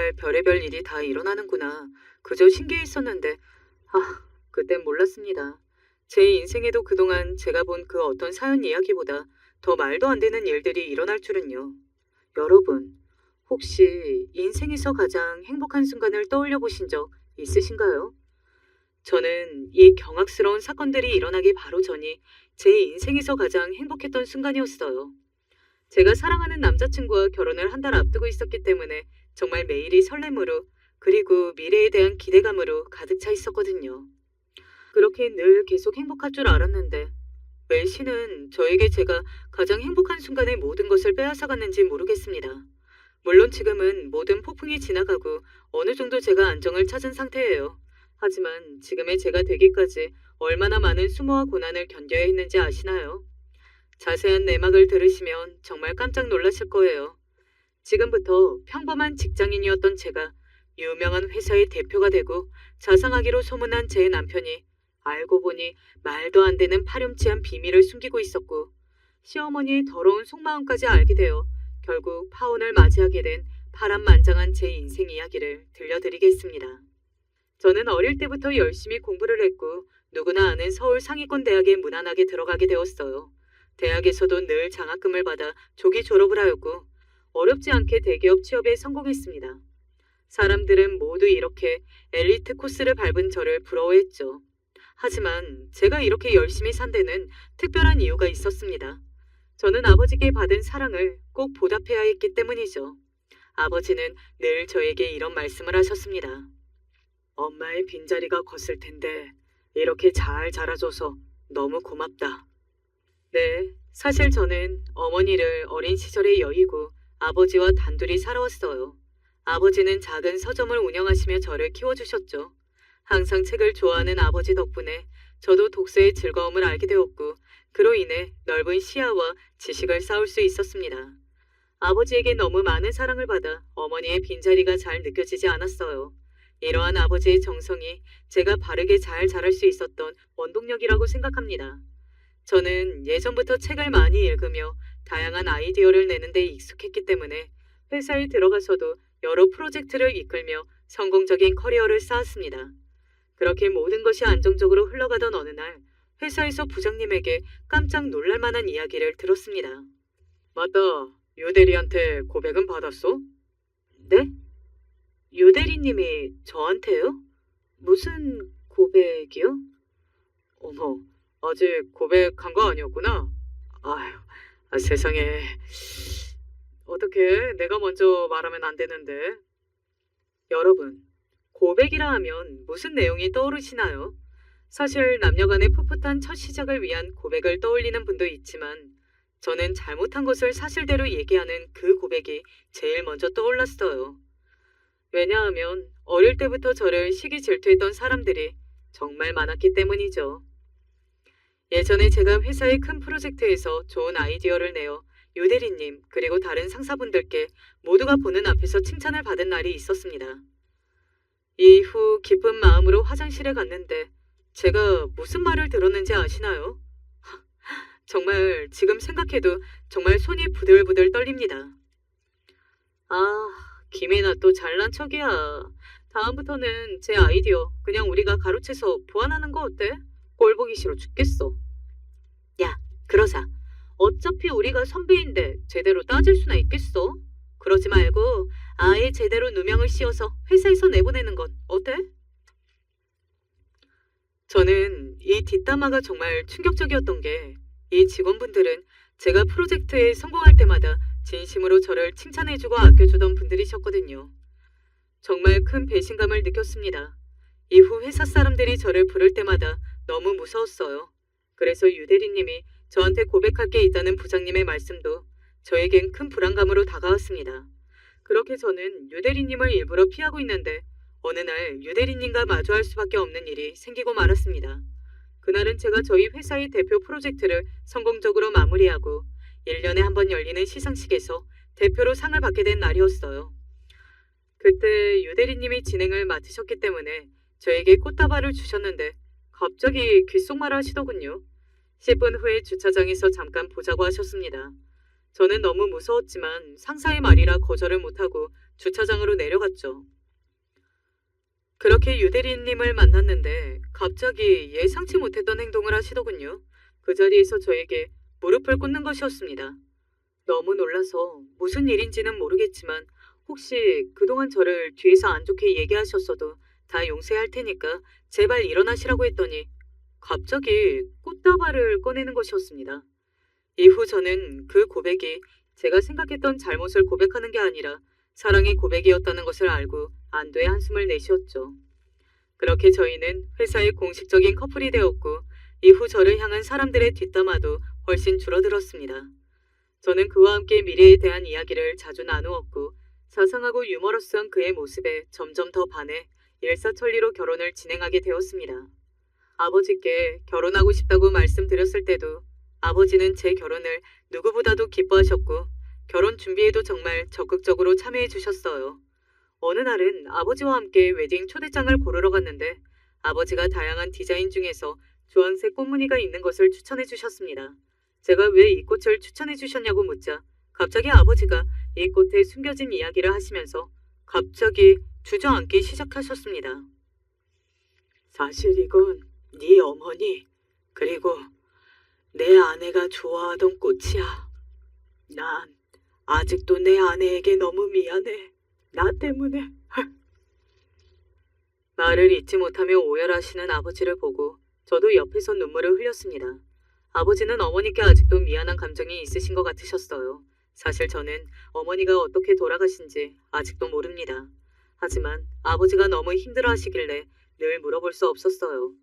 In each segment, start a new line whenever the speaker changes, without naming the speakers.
정말 별의별 일이 다 일어나는구나. 그저 신기했었는데, 그땐 몰랐습니다. 제 인생에도 그동안 제가 본 그 어떤 사연 이야기보다 더 말도 안 되는 일들이 일어날 줄은요. 여러분, 혹시 인생에서 가장 행복한 순간을 떠올려 보신 적 있으신가요? 저는 이 경악스러운 사건들이 일어나기 바로 전이 제 인생에서 가장 행복했던 순간이었어요. 제가 사랑하는 남자친구와 결혼을 한 달 앞두고 있었기 때문에 정말 매일이 설렘으로 그리고 미래에 대한 기대감으로 가득 차 있었거든요. 그렇게 늘 계속 행복할 줄 알았는데 왜 신은 저에게 제가 가장 행복한 순간의 모든 것을 빼앗아갔는지 모르겠습니다. 물론 지금은 모든 폭풍이 지나가고 어느 정도 제가 안정을 찾은 상태예요. 하지만 지금의 제가 되기까지 얼마나 많은 수모와 고난을 견뎌야 했는지 아시나요? 자세한 내막을 들으시면 정말 깜짝 놀라실 거예요. 지금부터 평범한 직장인이었던 제가 유명한 회사의 대표가 되고 자상하기로 소문난 제 남편이 알고 보니 말도 안 되는 파렴치한 비밀을 숨기고 있었고 시어머니의 더러운 속마음까지 알게 되어 결국 파혼을 맞이하게 된 파란만장한 제 인생 이야기를 들려드리겠습니다. 저는 어릴 때부터 열심히 공부를 했고 누구나 아는 서울 상위권 대학에 무난하게 들어가게 되었어요. 대학에서도 늘 장학금을 받아 조기 졸업을 하였고 어렵지 않게 대기업 취업에 성공했습니다. 사람들은 모두 이렇게 엘리트 코스를 밟은 저를 부러워했죠. 하지만 제가 이렇게 열심히 산 데는 특별한 이유가 있었습니다. 저는 아버지께 받은 사랑을 꼭 보답해야 했기 때문이죠. 아버지는 늘 저에게 이런 말씀을 하셨습니다. 엄마의 빈자리가 컸을 텐데 이렇게 잘 자라줘서 너무 고맙다. 네, 사실 저는 어머니를 어린 시절에 여의고 아버지와 단둘이 살아왔어요. 아버지는 작은 서점을 운영하시며 저를 키워주셨죠. 항상 책을 좋아하는 아버지 덕분에 저도 독서의 즐거움을 알게 되었고 그로 인해 넓은 시야와 지식을 쌓을 수 있었습니다. 아버지에게 너무 많은 사랑을 받아 어머니의 빈자리가 잘 느껴지지 않았어요. 이러한 아버지의 정성이 제가 바르게 잘 자랄 수 있었던 원동력이라고 생각합니다. 저는 예전부터 책을 많이 읽으며 다양한 아이디어를 내는 데 익숙했기 때문에 회사에 들어가서도 여러 프로젝트를 이끌며 성공적인 커리어를 쌓았습니다. 그렇게 모든 것이 안정적으로 흘러가던 어느 날 회사에서 부장님에게 깜짝 놀랄 만한 이야기를 들었습니다. 맞다. 유 대리한테 고백은 받았어? 네? 유 대리님이 저한테요? 무슨 고백이요? 어머, 아직 고백한 거 아니었구나. 아휴, 세상에. 어떻게 내가 먼저 말하면 안 되는데. 여러분, 고백이라 하면 무슨 내용이 떠오르시나요? 사실 남녀간의 풋풋한 첫 시작을 위한 고백을 떠올리는 분도 있지만 저는 잘못한 것을 사실대로 얘기하는 그 고백이 제일 먼저 떠올랐어요. 왜냐하면 어릴 때부터 저를 시기 질투했던 사람들이 정말 많았기 때문이죠. 예전에 제가 회사의 큰 프로젝트에서 좋은 아이디어를 내어 유대리님 그리고 다른 상사분들께 모두가 보는 앞에서 칭찬을 받은 날이 있었습니다. 이후 기쁜 마음으로 화장실에 갔는데 제가 무슨 말을 들었는지 아시나요? 정말 지금 생각해도 정말 손이 부들부들 떨립니다. 김혜나 또 잘난 척이야. 다음부터는 제 아이디어 그냥 우리가 가로채서 보완하는 거 어때? 꼴 보기 싫어 죽겠어. 야, 그러자. 어차피 우리가 선배인데 제대로 따질 수나 있겠어? 그러지 말고 아예 제대로 누명을 씌워서 회사에서 내보내는 건 어때? 저는 이 뒷담화가 정말 충격적이었던 게 이 직원분들은 제가 프로젝트에 성공할 때마다 진심으로 저를 칭찬해주고 아껴주던 분들이셨거든요. 정말 큰 배신감을 느꼈습니다. 이후 회사 사람들이 저를 부를 때마다 너무 무서웠어요. 그래서 유대리님이 저한테 고백할 게 있다는 부장님의 말씀도 저에겐 큰 불안감으로 다가왔습니다. 그렇게 저는 유대리님을 일부러 피하고 있는데 어느 날 유대리님과 마주할 수밖에 없는 일이 생기고 말았습니다. 그날은 제가 저희 회사의 대표 프로젝트를 성공적으로 마무리하고 1년에 한 번 열리는 시상식에서 대표로 상을 받게 된 날이었어요. 그때 유대리님이 진행을 맡으셨기 때문에 저에게 꽃다발을 주셨는데 갑자기 귓속말을 하시더군요. 10분 후에 주차장에서 잠깐 보자고 하셨습니다. 저는 너무 무서웠지만 상사의 말이라 거절을 못하고 주차장으로 내려갔죠. 그렇게 유대리님을 만났는데 갑자기 예상치 못했던 행동을 하시더군요. 그 자리에서 저에게 무릎을 꿇는 것이었습니다. 너무 놀라서 무슨 일인지는 모르겠지만 혹시 그동안 저를 뒤에서 안 좋게 얘기하셨어도 다 용서할 테니까 제발 일어나시라고 했더니 갑자기 꽃다발을 꺼내는 것이었습니다. 이후 저는 그 고백이 제가 생각했던 잘못을 고백하는 게 아니라 사랑의 고백이었다는 것을 알고 안도의 한숨을 내쉬었죠. 그렇게 저희는 회사의 공식적인 커플이 되었고 이후 저를 향한 사람들의 뒷담화도 훨씬 줄어들었습니다. 저는 그와 함께 미래에 대한 이야기를 자주 나누었고 자상하고 유머러스한 그의 모습에 점점 더 반해 일사천리로 결혼을 진행하게 되었습니다. 아버지께 결혼하고 싶다고 말씀드렸을 때도 아버지는 제 결혼을 누구보다도 기뻐하셨고 결혼 준비에도 정말 적극적으로 참여해 주셨어요. 어느 날은 아버지와 함께 웨딩 초대장을 고르러 갔는데 아버지가 다양한 디자인 중에서 주황색 꽃무늬가 있는 것을 추천해 주셨습니다. 제가 왜 이 꽃을 추천해 주셨냐고 묻자 갑자기 아버지가 이 꽃에 숨겨진 이야기를 하시면서 갑자기 주저앉기 시작하셨습니다. 사실 이건 네 어머니 그리고 내 아내가 좋아하던 꽃이야. 난 아직도 내 아내에게 너무 미안해. 나 때문에. 말을 잇지 못하며 오열하시는 아버지를 보고 저도 옆에서 눈물을 흘렸습니다. 아버지는 어머니께 아직도 미안한 감정이 있으신 것 같으셨어요. 사실 저는 어머니가 어떻게 돌아가신지 아직도 모릅니다. 하지만 아버지가 너무 힘들어하시길래 늘 물어볼 수 없었어요.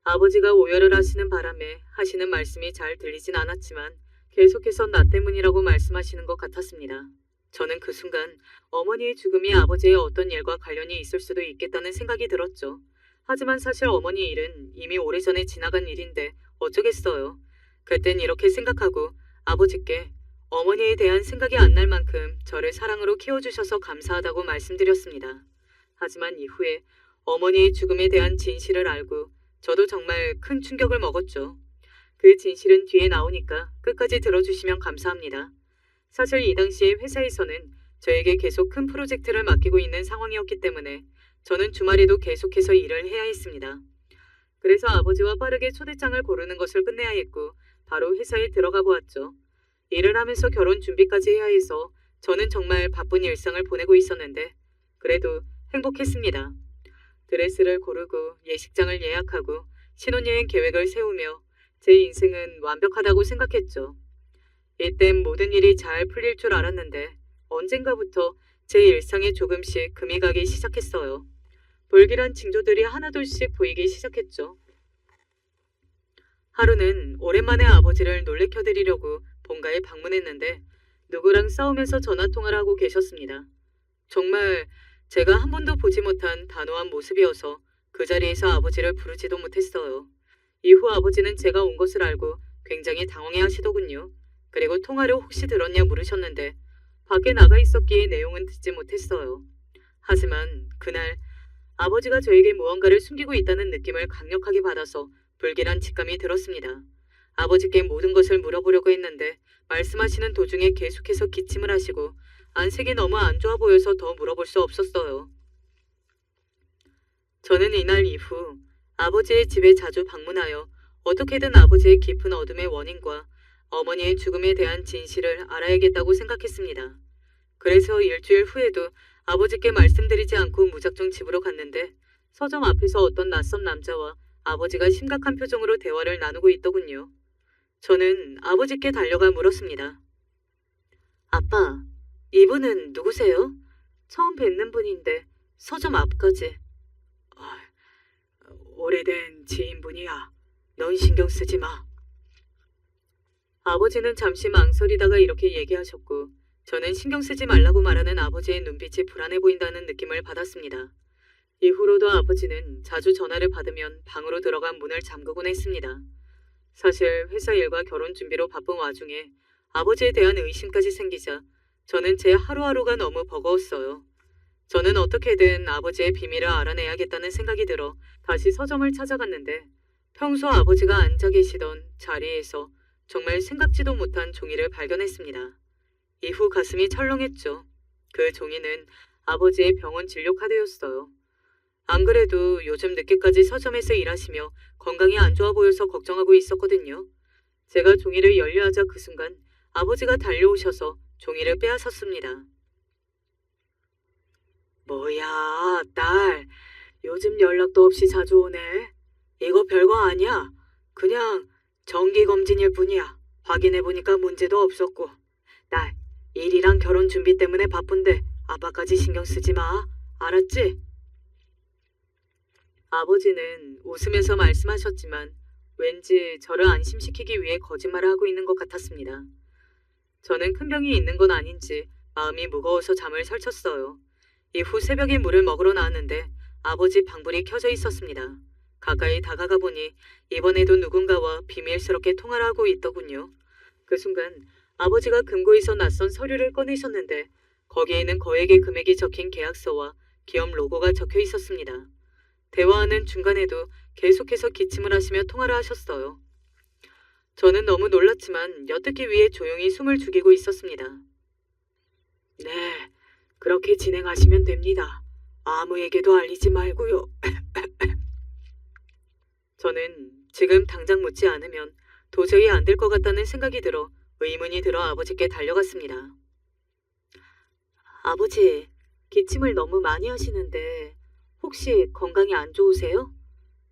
아버지가 오열을 하시는 바람에 하시는 말씀이 잘 들리진 않았지만 계속해서 나 때문이라고 말씀하시는 것 같았습니다. 저는 그 순간 어머니의 죽음이 아버지의 어떤 일과 관련이 있을 수도 있겠다는 생각이 들었죠. 하지만 사실 어머니 일은 이미 오래전에 지나간 일인데 어쩌겠어요. 그땐 이렇게 생각하고 아버지께 어머니에 대한 생각이 안 날 만큼 저를 사랑으로 키워주셔서 감사하다고 말씀드렸습니다. 하지만 이후에 어머니의 죽음에 대한 진실을 알고 저도 정말 큰 충격을 먹었죠. 그 진실은 뒤에 나오니까 끝까지 들어주시면 감사합니다. 사실 이 당시에 회사에서는 저에게 계속 큰 프로젝트를 맡기고 있는 상황이었기 때문에 저는 주말에도 계속해서 일을 해야 했습니다. 그래서 아버지와 빠르게 초대장을 고르는 것을 끝내야 했고 바로 회사에 들어가 보았죠. 일을 하면서 결혼 준비까지 해야 해서 저는 정말 바쁜 일상을 보내고 있었는데 그래도 행복했습니다. 드레스를 고르고 예식장을 예약하고 신혼여행 계획을 세우며 제 인생은 완벽하다고 생각했죠. 이땐 모든 일이 잘 풀릴 줄 알았는데 언젠가부터 제 일상에 조금씩 금이 가기 시작했어요. 불길한 징조들이 하나둘씩 보이기 시작했죠. 하루는 오랜만에 아버지를 놀래켜드리려고 본가에 방문했는데 누구랑 싸우면서 전화통화를 하고 계셨습니다. 정말 제가 한 번도 보지 못한 단호한 모습이어서 그 자리에서 아버지를 부르지도 못했어요. 이후 아버지는 제가 온 것을 알고 굉장히 당황해 하시더군요. 그리고 통화를 혹시 들었냐 물으셨는데 밖에 나가 있었기에 내용은 듣지 못했어요. 하지만 그날 아버지가 저에게 무언가를 숨기고 있다는 느낌을 강력하게 받아서 불길한 직감이 들었습니다. 아버지께 모든 것을 물어보려고 했는데 말씀하시는 도중에 계속해서 기침을 하시고 안색이 너무 안 좋아 보여서 더 물어볼 수 없었어요. 저는 이날 이후 아버지의 집에 자주 방문하여 어떻게든 아버지의 깊은 어둠의 원인과 어머니의 죽음에 대한 진실을 알아야겠다고 생각했습니다. 그래서 일주일 후에도 아버지께 말씀드리지 않고 무작정 집으로 갔는데 서점 앞에서 어떤 낯선 남자와 아버지가 심각한 표정으로 대화를 나누고 있더군요. 저는 아버지께 달려가 물었습니다. 아빠, 이분은 누구세요? 처음 뵙는 분인데 서점 앞까지. 오래된 지인분이야. 넌 신경 쓰지 마. 아버지는 잠시 망설이다가 이렇게 얘기하셨고 저는 신경 쓰지 말라고 말하는 아버지의 눈빛이 불안해 보인다는 느낌을 받았습니다. 이후로도 아버지는 자주 전화를 받으면 방으로 들어가 문을 잠그곤 했습니다. 사실 회사 일과 결혼 준비로 바쁜 와중에 아버지에 대한 의심까지 생기자 저는 제 하루하루가 너무 버거웠어요. 저는 어떻게든 아버지의 비밀을 알아내야겠다는 생각이 들어 다시 서점을 찾아갔는데 평소 아버지가 앉아 계시던 자리에서 정말 생각지도 못한 종이를 발견했습니다. 이후 가슴이 철렁했죠. 그 종이는 아버지의 병원 진료 카드였어요. 안 그래도 요즘 늦게까지 서점에서 일하시며 건강이 안 좋아 보여서 걱정하고 있었거든요. 제가 종이를 열려하자 그 순간 아버지가 달려오셔서 종이를 빼앗았습니다. 뭐야, 딸. 요즘 연락도 없이 자주 오네. 이거 별거 아니야. 그냥 정기검진일 뿐이야. 확인해보니까 문제도 없었고. 딸, 일이랑 결혼 준비 때문에 바쁜데 아빠까지 신경 쓰지 마. 알았지? 아버지는 웃으면서 말씀하셨지만 왠지 저를 안심시키기 위해 거짓말을 하고 있는 것 같았습니다. 저는 큰 병이 있는 건 아닌지 마음이 무거워서 잠을 설쳤어요. 이후 새벽에 물을 먹으러 나왔는데 아버지 방불이 켜져 있었습니다. 가까이 다가가 보니 이번에도 누군가와 비밀스럽게 통화를 하고 있더군요. 그 순간 아버지가 금고에서 낯선 서류를 꺼내셨는데 거기에는 거액의 금액이 적힌 계약서와 기업 로고가 적혀 있었습니다. 대화하는 중간에도 계속해서 기침을 하시며 통화를 하셨어요. 저는 너무 놀랐지만 엿듣기 위해 조용히 숨을 죽이고 있었습니다. 네, 그렇게 진행하시면 됩니다. 아무에게도 알리지 말고요. 저는 지금 당장 묻지 않으면 도저히 안 될 것 같다는 생각이 들어 의문이 들어 아버지께 달려갔습니다. 아버지, 기침을 너무 많이 하시는데 혹시 건강이 안 좋으세요?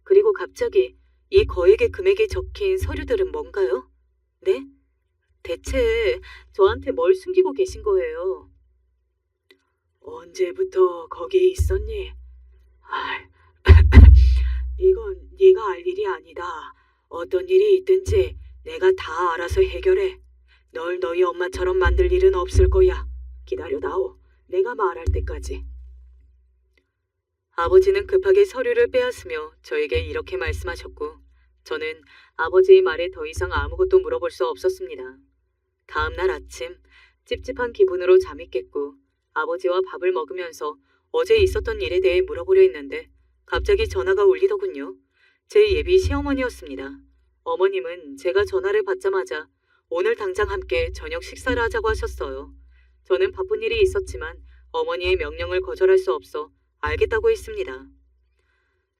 그리고 갑자기 이 거액의 금액이 적힌 서류들은 뭔가요? 네? 대체 저한테 뭘 숨기고 계신 거예요? 언제부터 거기에 있었니? 아, 이건 네가 알 일이 아니다. 어떤 일이 있든지 내가 다 알아서 해결해. 널 너희 엄마처럼 만들 일은 없을 거야. 기다려다오. 내가 말할 때까지. 아버지는 급하게 서류를 빼앗으며 저에게 이렇게 말씀하셨고 저는 아버지의 말에 더 이상 아무것도 물어볼 수 없었습니다. 다음 날 아침 찝찝한 기분으로 잠이 깼고 아버지와 밥을 먹으면서 어제 있었던 일에 대해 물어보려 했는데 갑자기 전화가 울리더군요. 제 예비 시어머니였습니다. 어머님은 제가 전화를 받자마자 오늘 당장 함께 저녁 식사를 하자고 하셨어요. 저는 바쁜 일이 있었지만 어머니의 명령을 거절할 수 없어 알겠다고 했습니다.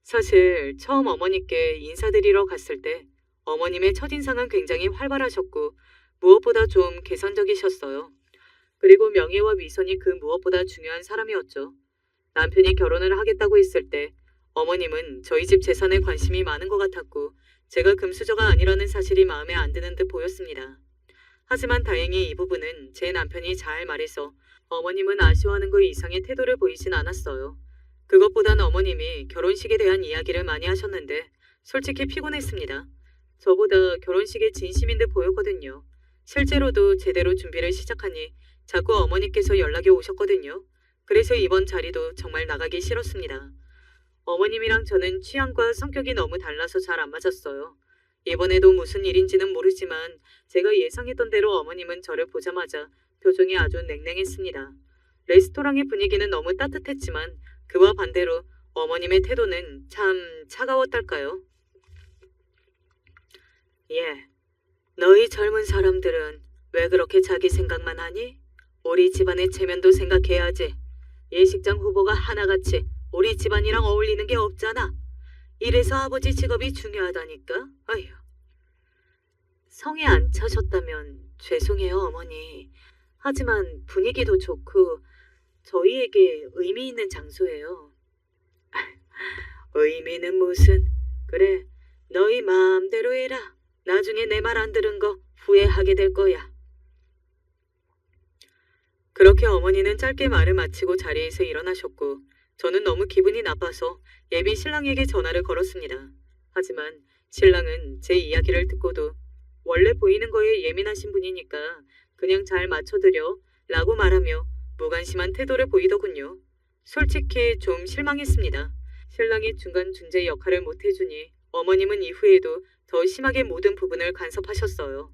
사실 처음 어머니께 인사드리러 갔을 때 어머님의 첫인상은 굉장히 활발하셨고 무엇보다 좀 개선적이셨어요. 그리고 명예와 위선이 그 무엇보다 중요한 사람이었죠. 남편이 결혼을 하겠다고 했을 때 어머님은 저희 집 재산에 관심이 많은 것 같았고 제가 금수저가 아니라는 사실이 마음에 안 드는 듯 보였습니다. 하지만 다행히 이 부분은 제 남편이 잘 말해서 어머님은 아쉬워하는 것 이상의 태도를 보이진 않았어요. 그것보단 어머님이 결혼식에 대한 이야기를 많이 하셨는데 솔직히 피곤했습니다. 저보다 결혼식에 진심인 듯 보였거든요. 실제로도 제대로 준비를 시작하니 자꾸 어머니께서 연락이 오셨거든요. 그래서 이번 자리도 정말 나가기 싫었습니다. 어머님이랑 저는 취향과 성격이 너무 달라서 잘 안 맞았어요. 이번에도 무슨 일인지는 모르지만 제가 예상했던 대로 어머님은 저를 보자마자 표정이 아주 냉랭했습니다. 레스토랑의 분위기는 너무 따뜻했지만 그와 반대로 어머님의 태도는 참 차가웠달까요? 예, 너희 젊은 사람들은 왜 그렇게 자기 생각만 하니? 우리 집안의 체면도 생각해야지. 예식장 후보가 하나같이 우리 집안이랑 어울리는 게 없잖아. 이래서 아버지 직업이 중요하다니까. 아휴. 성에 안 차셨다면 죄송해요, 어머니. 하지만 분위기도 좋고 저희에게 의미 있는 장소예요. 의미는 무슨. 그래, 너희 마음대로 해라. 나중에 내 말 안 들은 거 후회하게 될 거야. 그렇게 어머니는 짧게 말을 마치고 자리에서 일어나셨고 저는 너무 기분이 나빠서 예비 신랑에게 전화를 걸었습니다. 하지만 신랑은 제 이야기를 듣고도 원래 보이는 거에 예민하신 분이니까 그냥 잘 맞춰드려 라고 말하며 무관심한 태도를 보이더군요. 솔직히 좀 실망했습니다. 신랑이 중간 중재 역할을 못해주니 어머님은 이후에도 더 심하게 모든 부분을 간섭하셨어요.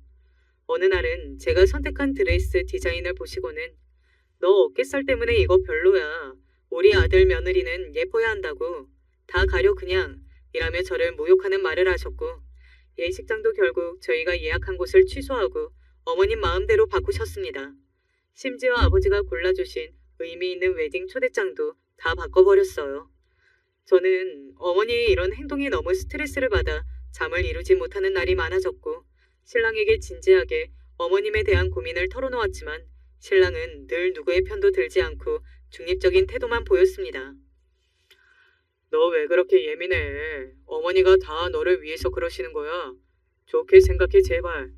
어느 날은 제가 선택한 드레스 디자인을 보시고는 너 어깨살 때문에 이거 별로야. 우리 아들 며느리는 예뻐야 한다고. 다 가려 그냥 이라며 저를 모욕하는 말을 하셨고 예식장도 결국 저희가 예약한 곳을 취소하고 어머님 마음대로 바꾸셨습니다. 심지어 아버지가 골라주신 의미 있는 웨딩 초대장도 다 바꿔버렸어요. 저는 어머니의 이런 행동에 너무 스트레스를 받아 잠을 이루지 못하는 날이 많아졌고, 신랑에게 진지하게 어머님에 대한 고민을 털어놓았지만 신랑은 늘 누구의 편도 들지 않고 중립적인 태도만 보였습니다. 너 왜 그렇게 예민해? 어머니가 다 너를 위해서 그러시는 거야. 좋게 생각해 제발.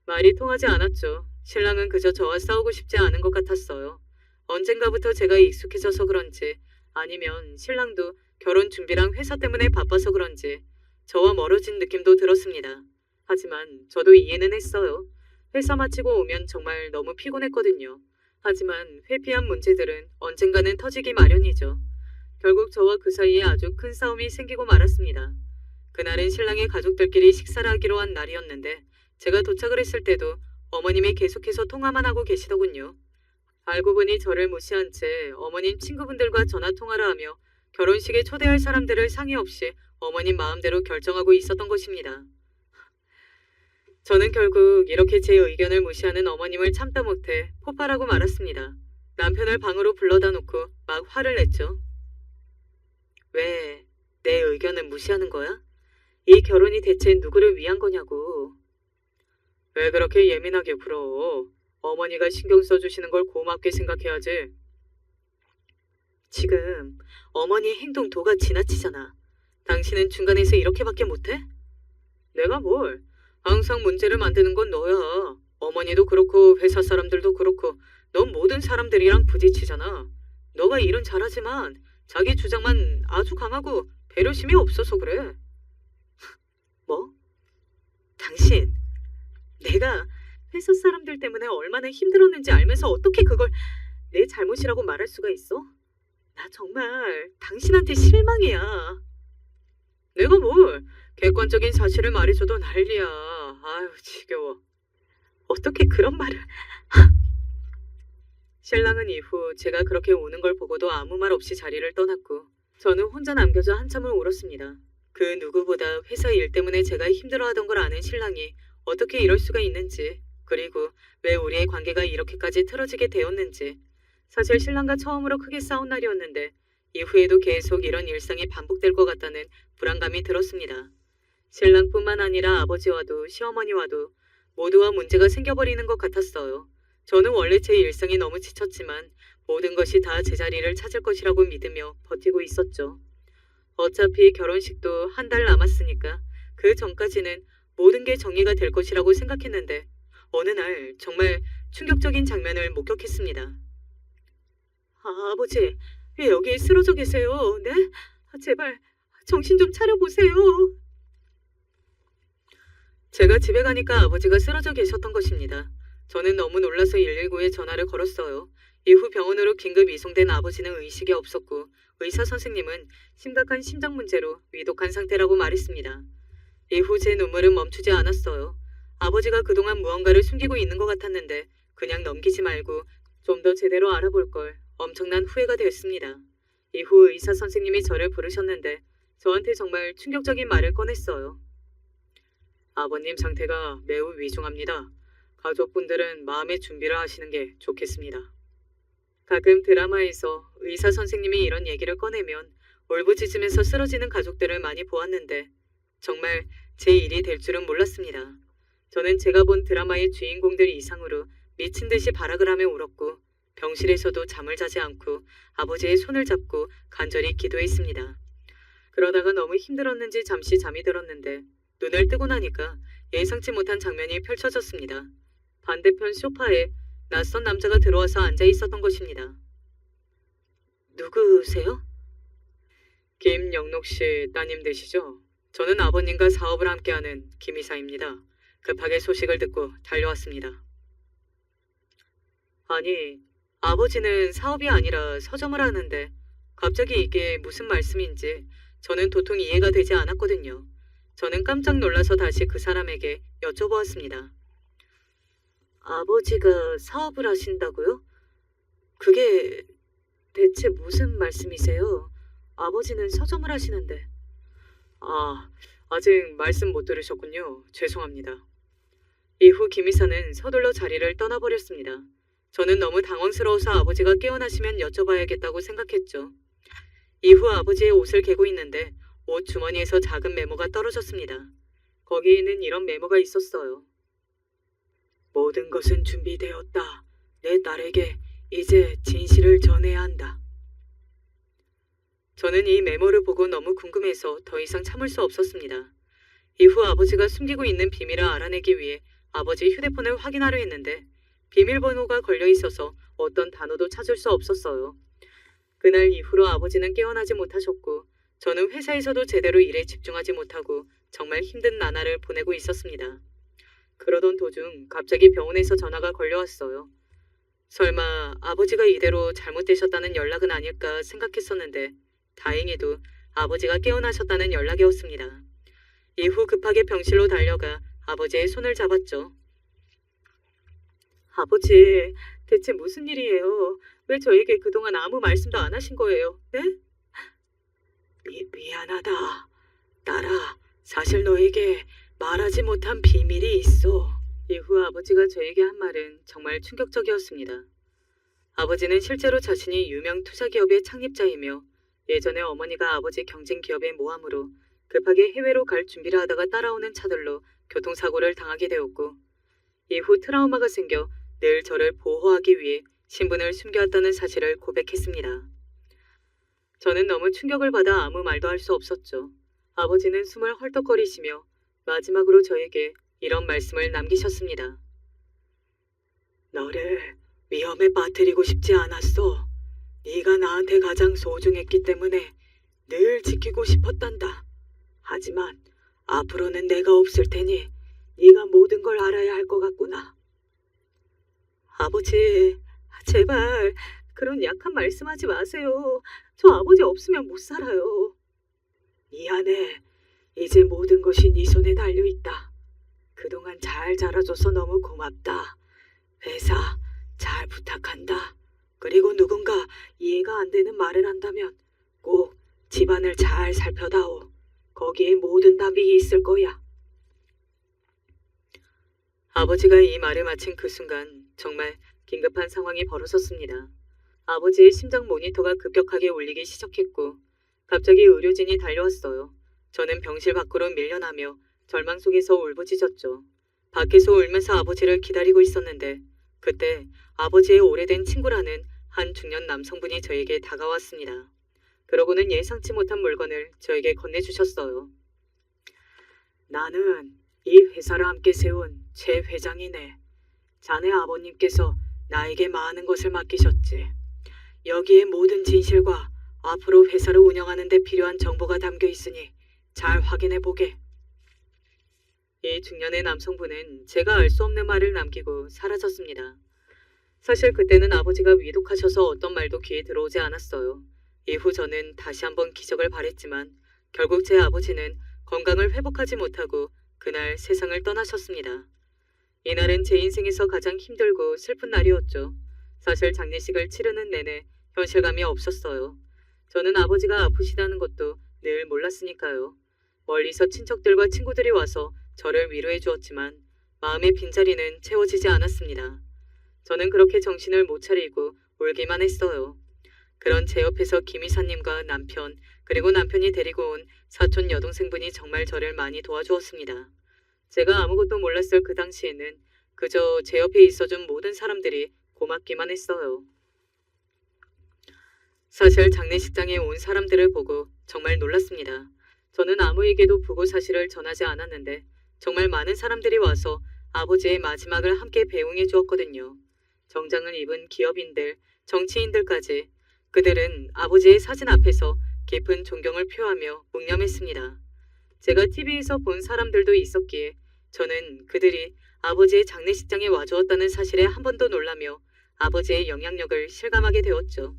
말이 통하지 않았죠. 신랑은 그저 저와 싸우고 싶지 않은 것 같았어요. 언젠가부터 제가 익숙해져서 그런지, 아니면 신랑도 결혼 준비랑 회사 때문에 바빠서 그런지 저와 멀어진 느낌도 들었습니다. 하지만 저도 이해는 했어요. 회사 마치고 오면 정말 너무 피곤했거든요. 하지만 회피한 문제들은 언젠가는 터지기 마련이죠. 결국 저와 그 사이에 아주 큰 싸움이 생기고 말았습니다. 그날은 신랑의 가족들끼리 식사를 하기로 한 날이었는데, 제가 도착을 했을 때도 어머님이 계속해서 통화만 하고 계시더군요. 알고 보니 저를 무시한 채 어머님 친구분들과 전화 통화를 하며 결혼식에 초대할 사람들을 상의 없이 어머님 마음대로 결정하고 있었던 것입니다. 저는 결국 이렇게 제 의견을 무시하는 어머님을 참다 못해 폭발하고 말았습니다. 남편을 방으로 불러다 놓고 막 화를 냈죠. 왜 내 의견을 무시하는 거야? 이 결혼이 대체 누구를 위한 거냐고. 왜 그렇게 예민하게 굴어? 어머니가 신경 써주시는 걸 고맙게 생각해야지. 지금 어머니의 행동 도가 지나치잖아. 당신은 중간에서 이렇게밖에 못해? 내가 뭘? 항상 문제를 만드는 건 너야. 어머니도 그렇고 회사 사람들도 그렇고 넌 모든 사람들이랑 부딪히잖아. 너가 일은 잘하지만 자기 주장만 아주 강하고 배려심이 없어서 그래. 뭐? 당신, 내가 회사 사람들 때문에 얼마나 힘들었는지 알면서 어떻게 그걸 내 잘못이라고 말할 수가 있어? 나 정말 당신한테 실망이야. 내가 뭘 객관적인 사실을 말해줘도 난리야. 아유 지겨워. 어떻게 그런 말을. 신랑은 이후 제가 그렇게 우는 걸 보고도 아무 말 없이 자리를 떠났고, 저는 혼자 남겨져 한참을 울었습니다. 그 누구보다 회사 일 때문에 제가 힘들어하던 걸 아는 신랑이 어떻게 이럴 수가 있는지, 그리고 왜 우리의 관계가 이렇게까지 틀어지게 되었는지. 사실 신랑과 처음으로 크게 싸운 날이었는데 이후에도 계속 이런 일상이 반복될 것 같다는 불안감이 들었습니다. 신랑뿐만 아니라 아버지와도 시어머니와도 모두와 문제가 생겨버리는 것 같았어요. 저는 원래 제 일상이 너무 지쳤지만 모든 것이 다 제자리를 찾을 것이라고 믿으며 버티고 있었죠. 어차피 결혼식도 한 달 남았으니까 그 전까지는 모든 게 정리가 될 것이라고 생각했는데, 어느 날 정말 충격적인 장면을 목격했습니다. 아버지, 왜 여기 쓰러져 계세요? 네? 제발 정신 좀 차려보세요. 제가 집에 가니까 아버지가 쓰러져 계셨던 것입니다. 저는 너무 놀라서 119에 전화를 걸었어요. 이후 병원으로 긴급 이송된 아버지는 의식이 없었고, 의사 선생님은 심각한 심장 문제로 위독한 상태라고 말했습니다. 이후 제 눈물은 멈추지 않았어요. 아버지가 그동안 무언가를 숨기고 있는 것 같았는데 그냥 넘기지 말고 좀 더 제대로 알아볼 걸 엄청난 후회가 되었습니다. 이후 의사 선생님이 저를 부르셨는데 저한테 정말 충격적인 말을 꺼냈어요. 아버님 상태가 매우 위중합니다. 가족분들은 마음의 준비를 하시는 게 좋겠습니다. 가끔 드라마에서 의사 선생님이 이런 얘기를 꺼내면 울부짖으면서 쓰러지는 가족들을 많이 보았는데 정말 제 일이 될 줄은 몰랐습니다. 저는 제가 본 드라마의 주인공들 이상으로 미친 듯이 발악을 하며 울었고, 병실에서도 잠을 자지 않고 아버지의 손을 잡고 간절히 기도했습니다. 그러다가 너무 힘들었는지 잠시 잠이 들었는데 눈을 뜨고 나니까 예상치 못한 장면이 펼쳐졌습니다. 반대편 소파에 낯선 남자가 들어와서 앉아 있었던 것입니다. 누구세요? 김영록 씨 따님 되시죠? 저는 아버님과 사업을 함께하는 김 이사입니다. 급하게 소식을 듣고 달려왔습니다. 아니, 아버지는 사업이 아니라 서점을 하는데 갑자기 이게 무슨 말씀인지 저는 도통 이해가 되지 않았거든요. 저는 깜짝 놀라서 다시 그 사람에게 여쭤보았습니다. 아버지가 사업을 하신다고요? 그게 대체 무슨 말씀이세요? 아버지는 서점을 하시는데. 아직 말씀 못 들으셨군요. 죄송합니다. 이후 김 이사는 서둘러 자리를 떠나버렸습니다. 저는 너무 당황스러워서 아버지가 깨어나시면 여쭤봐야겠다고 생각했죠. 이후 아버지의 옷을 개고 있는데 옷 주머니에서 작은 메모가 떨어졌습니다. 거기에는 이런 메모가 있었어요. 모든 것은 준비되었다. 내 딸에게 이제 진실을 전해야 한다. 저는 이 메모를 보고 너무 궁금해서 더 이상 참을 수 없었습니다. 이후 아버지가 숨기고 있는 비밀을 알아내기 위해 아버지 휴대폰을 확인하려 했는데 비밀번호가 걸려 있어서 어떤 단어도 찾을 수 없었어요. 그날 이후로 아버지는 깨어나지 못하셨고 저는 회사에서도 제대로 일에 집중하지 못하고 정말 힘든 나날을 보내고 있었습니다. 그러던 도중 갑자기 병원에서 전화가 걸려왔어요. 설마 아버지가 이대로 잘못되셨다는 연락은 아닐까 생각했었는데 다행히도 아버지가 깨어나셨다는 연락이었습니다. 이후 급하게 병실로 달려가 아버지의 손을 잡았죠. 아버지, 대체 무슨 일이에요? 왜 저에게 그동안 아무 말씀도 안 하신 거예요? 네? 미안하다. 딸아, 사실 너에게 말하지 못한 비밀이 있어. 이후 아버지가 저에게 한 말은 정말 충격적이었습니다. 아버지는 실제로 자신이 유명 투자기업의 창립자이며 예전에 어머니가 아버지 경쟁 기업의 모함으로 급하게 해외로 갈 준비를 하다가 따라오는 차들로 교통사고를 당하게 되었고 이후 트라우마가 생겨 늘 저를 보호하기 위해 신분을 숨겨왔다는 사실을 고백했습니다. 저는 너무 충격을 받아 아무 말도 할 수 없었죠. 아버지는 숨을 헐떡거리시며 마지막으로 저에게 이런 말씀을 남기셨습니다. 너를 위험에 빠뜨리고 싶지 않았어. 네가 나한테 가장 소중했기 때문에 늘 지키고 싶었단다. 하지만 앞으로는 내가 없을 테니 네가 모든 걸 알아야 할 것 같구나. 아버지, 제발 그런 약한 말씀하지 마세요. 저 아버지 없으면 못 살아요. 미안해. 이제 모든 것이 네 손에 달려있다. 그동안 잘 자라줘서 너무 고맙다. 회사 잘 부탁한다. 그리고 누군가 이해가 안 되는 말을 한다면 꼭 집안을 잘 살펴다오. 거기에 모든 답이 있을 거야. 아버지가 이 말을 마친 그 순간 정말 긴급한 상황이 벌어졌습니다. 아버지의 심장 모니터가 급격하게 울리기 시작했고 갑자기 의료진이 달려왔어요. 저는 병실 밖으로 밀려나며 절망 속에서 울부짖었죠. 밖에서 울면서 아버지를 기다리고 있었는데 그때 아버지의 오래된 친구라는 한 중년 남성분이 저에게 다가왔습니다. 그러고는 예상치 못한 물건을 저에게 건네주셨어요. 나는 이 회사를 함께 세운 최 회장이네. 자네 아버님께서 나에게 많은 것을 맡기셨지. 여기에 모든 진실과 앞으로 회사를 운영하는 데 필요한 정보가 담겨 있으니 잘 확인해 보게. 이 중년의 남성분은 제가 알 수 없는 말을 남기고 사라졌습니다. 사실 그때는 아버지가 위독하셔서 어떤 말도 귀에 들어오지 않았어요. 이후 저는 다시 한번 기적을 바랬지만 결국 제 아버지는 건강을 회복하지 못하고 그날 세상을 떠나셨습니다. 이날은 제 인생에서 가장 힘들고 슬픈 날이었죠. 사실 장례식을 치르는 내내 현실감이 없었어요. 저는 아버지가 아프시다는 것도 늘 몰랐으니까요. 멀리서 친척들과 친구들이 와서 저를 위로해 주었지만 마음의 빈자리는 채워지지 않았습니다. 저는 그렇게 정신을 못 차리고 울기만 했어요. 그런 제 옆에서 김 이사님과 남편 그리고 남편이 데리고 온 사촌 여동생분이 정말 저를 많이 도와주었습니다. 제가 아무것도 몰랐을 그 당시에는 그저 제 옆에 있어준 모든 사람들이 고맙기만 했어요. 사실 장례식장에 온 사람들을 보고 정말 놀랐습니다. 저는 아무에게도 부고 사실을 전하지 않았는데 정말 많은 사람들이 와서 아버지의 마지막을 함께 배웅해 주었거든요. 정장을 입은 기업인들, 정치인들까지 그들은 아버지의 사진 앞에서 깊은 존경을 표하며 묵념했습니다. 제가 TV에서 본 사람들도 있었기에 저는 그들이 아버지의 장례식장에 와주었다는 사실에 한 번 더 놀라며 아버지의 영향력을 실감하게 되었죠.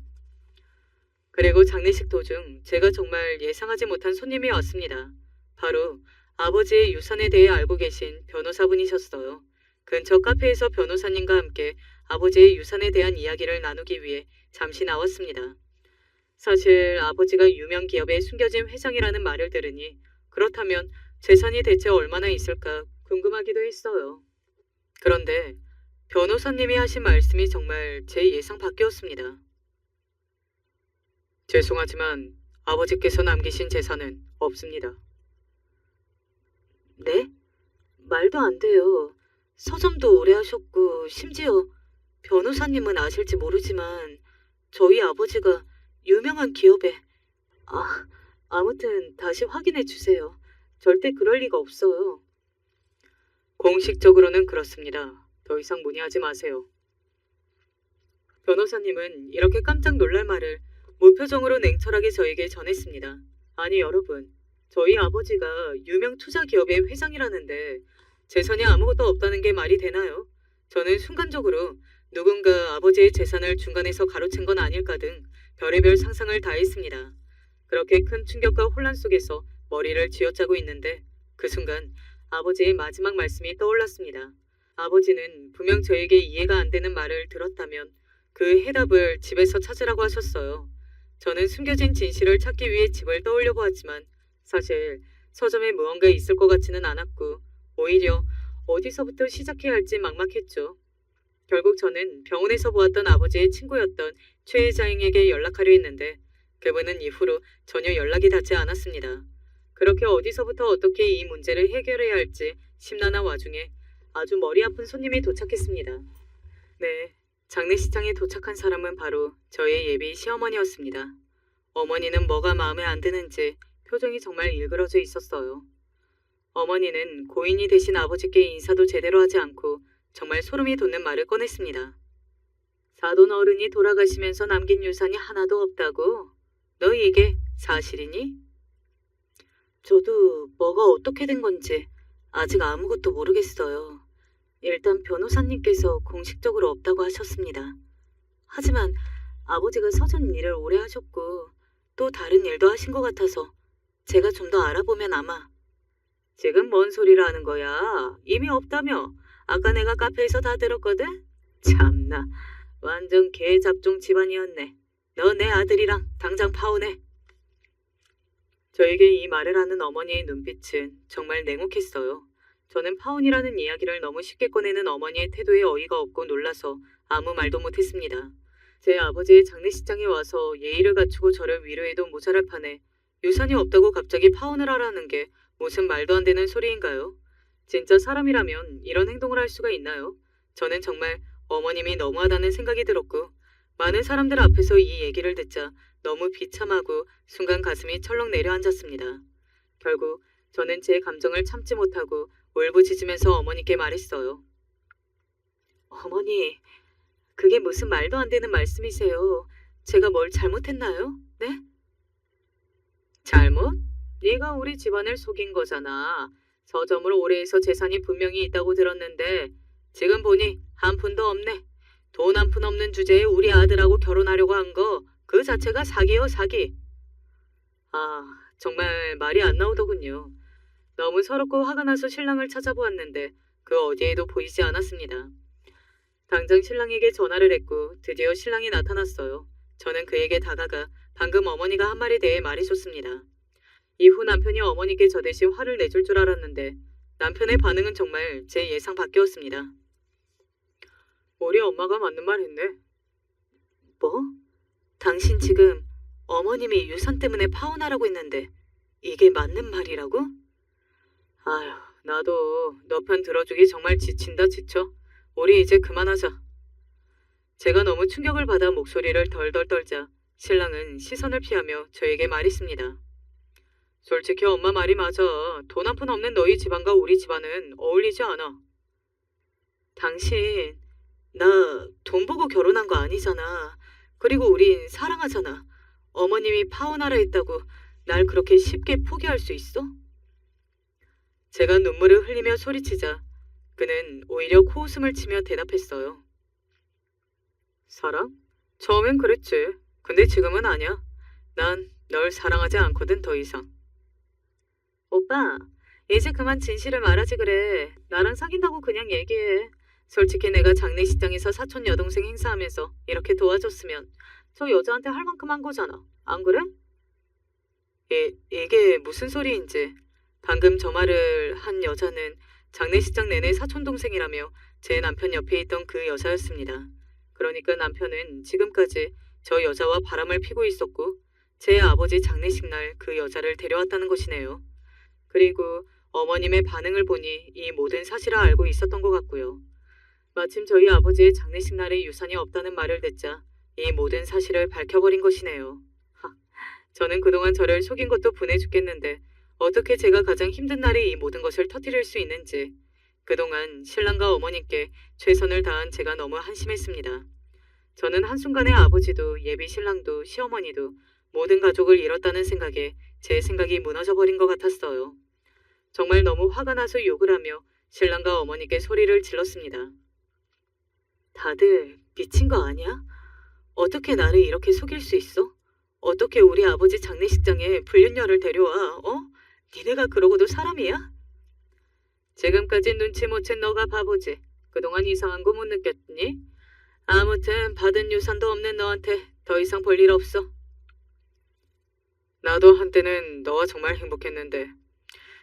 그리고 장례식 도중 제가 정말 예상하지 못한 손님이 왔습니다. 바로 아버지의 유산에 대해 알고 계신 변호사분이셨어요. 근처 카페에서 변호사님과 함께 아버지의 유산에 대한 이야기를 나누기 위해 잠시 나왔습니다. 사실 아버지가 유명 기업의 숨겨진 회장이라는 말을 들으니 그렇다면 재산이 대체 얼마나 있을까 궁금하기도 했어요. 그런데 변호사님이 하신 말씀이 정말 제 예상 밖이었습니다. 죄송하지만 아버지께서 남기신 재산은 없습니다. 네? 말도 안 돼요. 서점도 오래 하셨고 심지어 변호사님은 아실지 모르지만 저희 아버지가 유명한 기업에 아무튼 다시 확인해 주세요. 절대 그럴 리가 없어요. 공식적으로는 그렇습니다. 더 이상 문의하지 마세요. 변호사님은 이렇게 깜짝 놀랄 말을 무표정으로 냉철하게 저에게 전했습니다. 아니 여러분, 저희 아버지가 유명 투자 기업의 회장이라는데 재산이 아무것도 없다는 게 말이 되나요? 저는 순간적으로 누군가 아버지의 재산을 중간에서 가로챈 건 아닐까 등 별의별 상상을 다 했습니다. 그렇게 큰 충격과 혼란 속에서 머리를 쥐어짜고 있는데 그 순간 아버지의 마지막 말씀이 떠올랐습니다. 아버지는 분명 저에게 이해가 안 되는 말을 들었다면 그 해답을 집에서 찾으라고 하셨어요. 저는 숨겨진 진실을 찾기 위해 집을 떠올려 보았지만 사실 서점에 무언가 있을 것 같지는 않았고 오히려 어디서부터 시작해야 할지 막막했죠. 결국 저는 병원에서 보았던 아버지의 친구였던 최 회장에게 연락하려 했는데 그분은 이후로 전혀 연락이 닿지 않았습니다. 그렇게 어디서부터 어떻게 이 문제를 해결해야 할지 심란한 와중에 아주 머리 아픈 손님이 도착했습니다. 네, 장례식장에 도착한 사람은 바로 저의 예비 시어머니였습니다. 어머니는 뭐가 마음에 안 드는지 표정이 정말 일그러져 있었어요. 어머니는 고인이 되신 아버지께 인사도 제대로 하지 않고 정말 소름이 돋는 말을 꺼냈습니다. 사돈 어른이 돌아가시면서 남긴 유산이 하나도 없다고? 너 이게 사실이니? 저도 뭐가 어떻게 된 건지 아직 아무것도 모르겠어요. 일단 변호사님께서 공식적으로 없다고 하셨습니다. 하지만 아버지가 서점 일을 오래 하셨고 또 다른 일도 하신 것 같아서 제가 좀 더 알아보면 아마. 지금 뭔 소리를 하는 거야? 이미 없다며? 아까 내가 카페에서 다 들었거든? 참나, 완전 개잡종 집안이었네. 너 내 아들이랑 당장 파혼해. 저에게 이 말을 하는 어머니의 눈빛은 정말 냉혹했어요. 저는 파혼이라는 이야기를 너무 쉽게 꺼내는 어머니의 태도에 어이가 없고 놀라서 아무 말도 못했습니다. 제 아버지의 장례식장에 와서 예의를 갖추고 저를 위로해도 모자랄 판에 유산이 없다고 갑자기 파혼을 하라는 게 무슨 말도 안 되는 소리인가요? 진짜 사람이라면 이런 행동을 할 수가 있나요? 저는 정말 어머님이 너무하다는 생각이 들었고 많은 사람들 앞에서 이 얘기를 듣자 너무 비참하고 순간 가슴이 철렁 내려앉았습니다. 결국 저는 제 감정을 참지 못하고 울부짖으면서 어머니께 말했어요. 어머니, 그게 무슨 말도 안 되는 말씀이세요. 제가 뭘 잘못했나요? 네? 잘못? 네가 우리 집안을 속인 거잖아. 서점을 오래 해서 재산이 분명히 있다고 들었는데 지금 보니 한 푼도 없네. 돈 한 푼 없는 주제에 우리 아들하고 결혼하려고 한 거 그 자체가 사기요, 사기. 아, 정말 말이 안 나오더군요. 너무 서럽고 화가 나서 신랑을 찾아보았는데 그 어디에도 보이지 않았습니다. 당장 신랑에게 전화를 했고 드디어 신랑이 나타났어요. 저는 그에게 다가가 방금 어머니가 한 말에 대해 말해줬습니다. 이후 남편이 어머니께 저 대신 화를 내줄 줄 알았는데 남편의 반응은 정말 제 예상 밖이었습니다. 우리 엄마가 맞는 말 했네. 뭐? 당신 지금 어머님이 유산 때문에 파혼하라고 했는데 이게 맞는 말이라고? 아휴, 나도 너 편 들어주기 정말 지친다 지쳐. 우리 이제 그만하자. 제가 너무 충격을 받아 목소리를 덜덜 떨자 신랑은 시선을 피하며 저에게 말했습니다. 솔직히 엄마 말이 맞아. 돈 한 푼 없는 너희 집안과 우리 집안은 어울리지 않아. 당신, 나 돈 보고 결혼한 거 아니잖아. 그리고 우린 사랑하잖아. 어머님이 파혼하라 했다고 날 그렇게 쉽게 포기할 수 있어? 제가 눈물을 흘리며 소리치자 그는 오히려 코웃음을 치며 대답했어요. 사랑? 처음엔 그랬지. 근데 지금은 아니야. 난 널 사랑하지 않거든 더 이상. 오빠, 이제 그만 진실을 말하지 그래. 나랑 사귄다고 그냥 얘기해. 솔직히 내가 장례식장에서 사촌 여동생 행사하면서 이렇게 도와줬으면 저 여자한테 할 만큼 한 거잖아. 안 그래? 이게 무슨 소리인지. 방금 저 말을 한 여자는 장례식장 내내 사촌 동생이라며 제 남편 옆에 있던 그 여자였습니다. 그러니까 남편은 지금까지 저 여자와 바람을 피고 있었고 제 아버지 장례식 날 그 여자를 데려왔다는 것이네요. 그리고 어머님의 반응을 보니 이 모든 사실을 알고 있었던 것 같고요. 마침 저희 아버지의 장례식 날에 유산이 없다는 말을 듣자 이 모든 사실을 밝혀버린 것이네요. 저는 그동안 저를 속인 것도 분해 죽겠는데 어떻게 제가 가장 힘든 날에 이 모든 것을 터뜨릴 수 있는지 그동안 신랑과 어머님께 최선을 다한 제가 너무 한심했습니다. 저는 한순간에 아버지도 예비 신랑도 시어머니도 모든 가족을 잃었다는 생각에 제 생각이 무너져버린 것 같았어요. 정말 너무 화가 나서 욕을 하며 신랑과 어머니께 소리를 질렀습니다. 다들 미친 거 아니야? 어떻게 나를 이렇게 속일 수 있어? 어떻게 우리 아버지 장례식장에 불륜녀를 데려와, 어? 니네가 그러고도 사람이야? 지금까지 눈치 못 챈 너가 바보지. 그동안 이상한 거 못 느꼈니? 아무튼 받은 유산도 없는 너한테 더 이상 볼 일 없어. 나도 한때는 너와 정말 행복했는데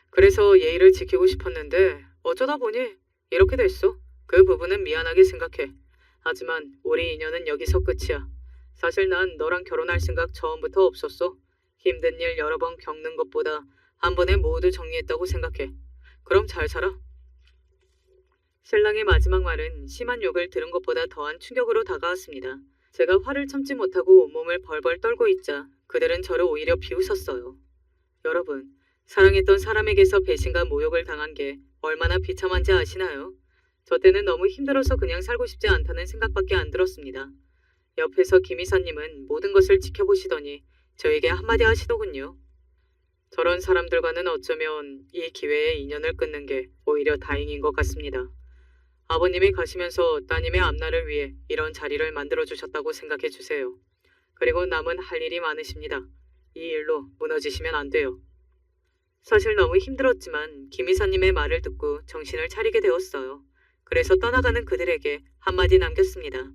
그래서 예의를 지키고 싶었는데 어쩌다 보니 이렇게 됐어. 그 부분은 미안하게 생각해. 하지만 우리 인연은 여기서 끝이야. 사실 난 너랑 결혼할 생각 처음부터 없었어. 힘든 일 여러 번 겪는 것보다 한 번에 모두 정리했다고 생각해. 그럼 잘 살아. 신랑의 마지막 말은 심한 욕을 들은 것보다 더한 충격으로 다가왔습니다. 제가 화를 참지 못하고 온몸을 벌벌 떨고 있자 그들은 저를 오히려 비웃었어요. 여러분, 사랑했던 사람에게서 배신과 모욕을 당한 게 얼마나 비참한지 아시나요? 저 때는 너무 힘들어서 그냥 살고 싶지 않다는 생각밖에 안 들었습니다. 옆에서 김 이사님은 모든 것을 지켜보시더니 저에게 한마디 하시더군요. 저런 사람들과는 어쩌면 이 기회에 인연을 끊는 게 오히려 다행인 것 같습니다. 아버님이 가시면서 따님의 앞날을 위해 이런 자리를 만들어주셨다고 생각해 주세요. 그리고 남은 할 일이 많으십니다. 이 일로 무너지시면 안 돼요. 사실 너무 힘들었지만 김 이사님의 말을 듣고 정신을 차리게 되었어요. 그래서 떠나가는 그들에게 한마디 남겼습니다.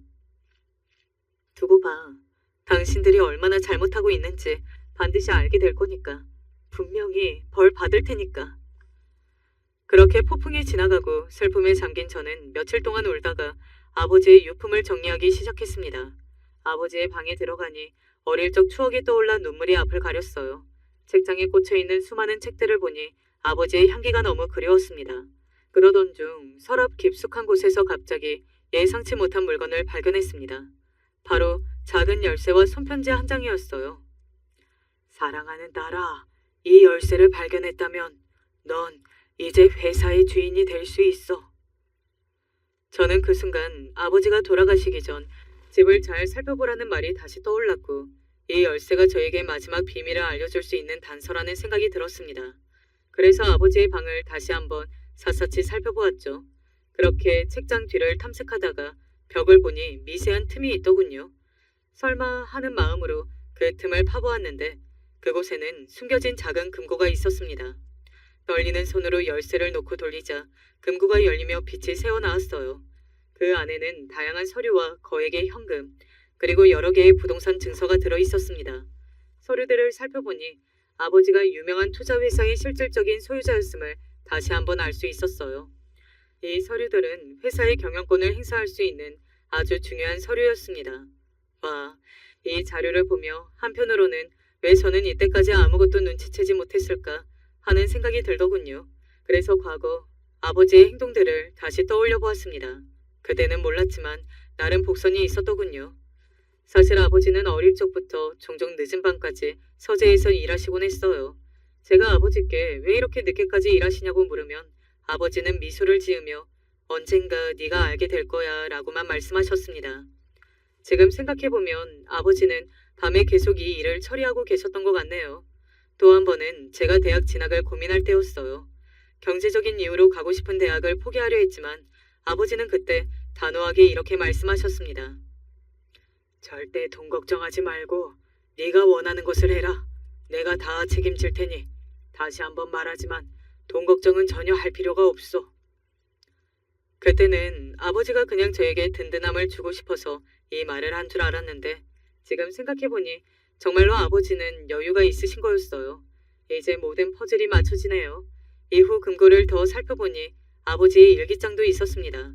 두고 봐. 당신들이 얼마나 잘못하고 있는지 반드시 알게 될 거니까. 분명히 벌 받을 테니까. 그렇게 폭풍이 지나가고 슬픔에 잠긴 저는 며칠 동안 울다가 아버지의 유품을 정리하기 시작했습니다. 아버지의 방에 들어가니 어릴 적 추억이 떠올라 눈물이 앞을 가렸어요. 책장에 꽂혀있는 수많은 책들을 보니 아버지의 향기가 너무 그리웠습니다. 그러던 중 서랍 깊숙한 곳에서 갑자기 예상치 못한 물건을 발견했습니다. 바로 작은 열쇠와 손편지 한 장이었어요. 사랑하는 딸아, 이 열쇠를 발견했다면 넌 이제 회사의 주인이 될 수 있어. 저는 그 순간 아버지가 돌아가시기 전 집을 잘 살펴보라는 말이 다시 떠올랐고 이 열쇠가 저에게 마지막 비밀을 알려줄 수 있는 단서라는 생각이 들었습니다. 그래서 아버지의 방을 다시 한번 샅샅이 살펴보았죠. 그렇게 책장 뒤를 탐색하다가 벽을 보니 미세한 틈이 있더군요. 설마 하는 마음으로 그 틈을 파보았는데 그곳에는 숨겨진 작은 금고가 있었습니다. 떨리는 손으로 열쇠를 놓고 돌리자 금고가 열리며 빛이 새어나왔어요. 그 안에는 다양한 서류와 거액의 현금, 그리고 여러 개의 부동산 증서가 들어있었습니다. 서류들을 살펴보니 아버지가 유명한 투자회사의 실질적인 소유자였음을 다시 한번 알 수 있었어요. 이 서류들은 회사의 경영권을 행사할 수 있는 아주 중요한 서류였습니다. 와, 이 자료를 보며 한편으로는 왜 저는 이때까지 아무것도 눈치채지 못했을까 하는 생각이 들더군요. 그래서 과거 아버지의 행동들을 다시 떠올려 보았습니다. 그때는 몰랐지만 나름 복선이 있었더군요. 사실 아버지는 어릴 적부터 종종 늦은 밤까지 서재에서 일하시곤 했어요. 제가 아버지께 왜 이렇게 늦게까지 일하시냐고 물으면 아버지는 미소를 지으며 언젠가 네가 알게 될 거야 라고만 말씀하셨습니다. 지금 생각해보면 아버지는 밤에 계속 이 일을 처리하고 계셨던 것 같네요. 또 한 번은 제가 대학 진학을 고민할 때였어요. 경제적인 이유로 가고 싶은 대학을 포기하려 했지만 아버지는 그때 단호하게 이렇게 말씀하셨습니다. 절대 돈 걱정하지 말고 네가 원하는 것을 해라. 내가 다 책임질 테니. 다시 한번 말하지만 돈 걱정은 전혀 할 필요가 없어. 그때는 아버지가 그냥 저에게 든든함을 주고 싶어서 이 말을 한 줄 알았는데 지금 생각해보니 정말로 아버지는 여유가 있으신 거였어요. 이제 모든 퍼즐이 맞춰지네요. 이후 금고를 더 살펴보니 아버지의 일기장도 있었습니다.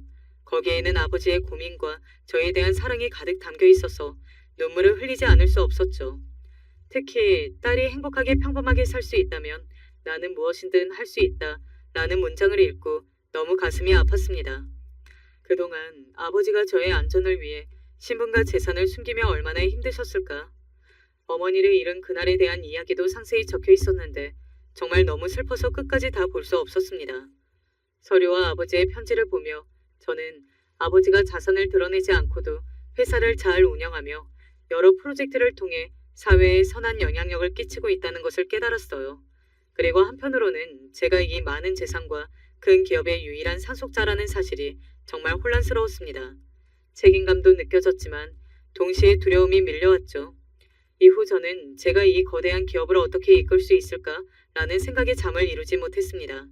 거기에는 아버지의 고민과 저에 대한 사랑이 가득 담겨 있어서 눈물을 흘리지 않을 수 없었죠. 특히 딸이 행복하게 평범하게 살 수 있다면 나는 무엇이든 할 수 있다 라는 문장을 읽고 너무 가슴이 아팠습니다. 그동안 아버지가 저의 안전을 위해 신분과 재산을 숨기며 얼마나 힘드셨을까. 어머니를 잃은 그날에 대한 이야기도 상세히 적혀 있었는데 정말 너무 슬퍼서 끝까지 다 볼 수 없었습니다. 서류와 아버지의 편지를 보며 저는 아버지가 자산을 드러내지 않고도 회사를 잘 운영하며 여러 프로젝트를 통해 사회에 선한 영향력을 끼치고 있다는 것을 깨달았어요. 그리고 한편으로는 제가 이 많은 재산과 큰 기업의 유일한 상속자라는 사실이 정말 혼란스러웠습니다. 책임감도 느껴졌지만 동시에 두려움이 밀려왔죠. 이후 저는 제가 이 거대한 기업을 어떻게 이끌 수 있을까라는 생각에 잠을 이루지 못했습니다.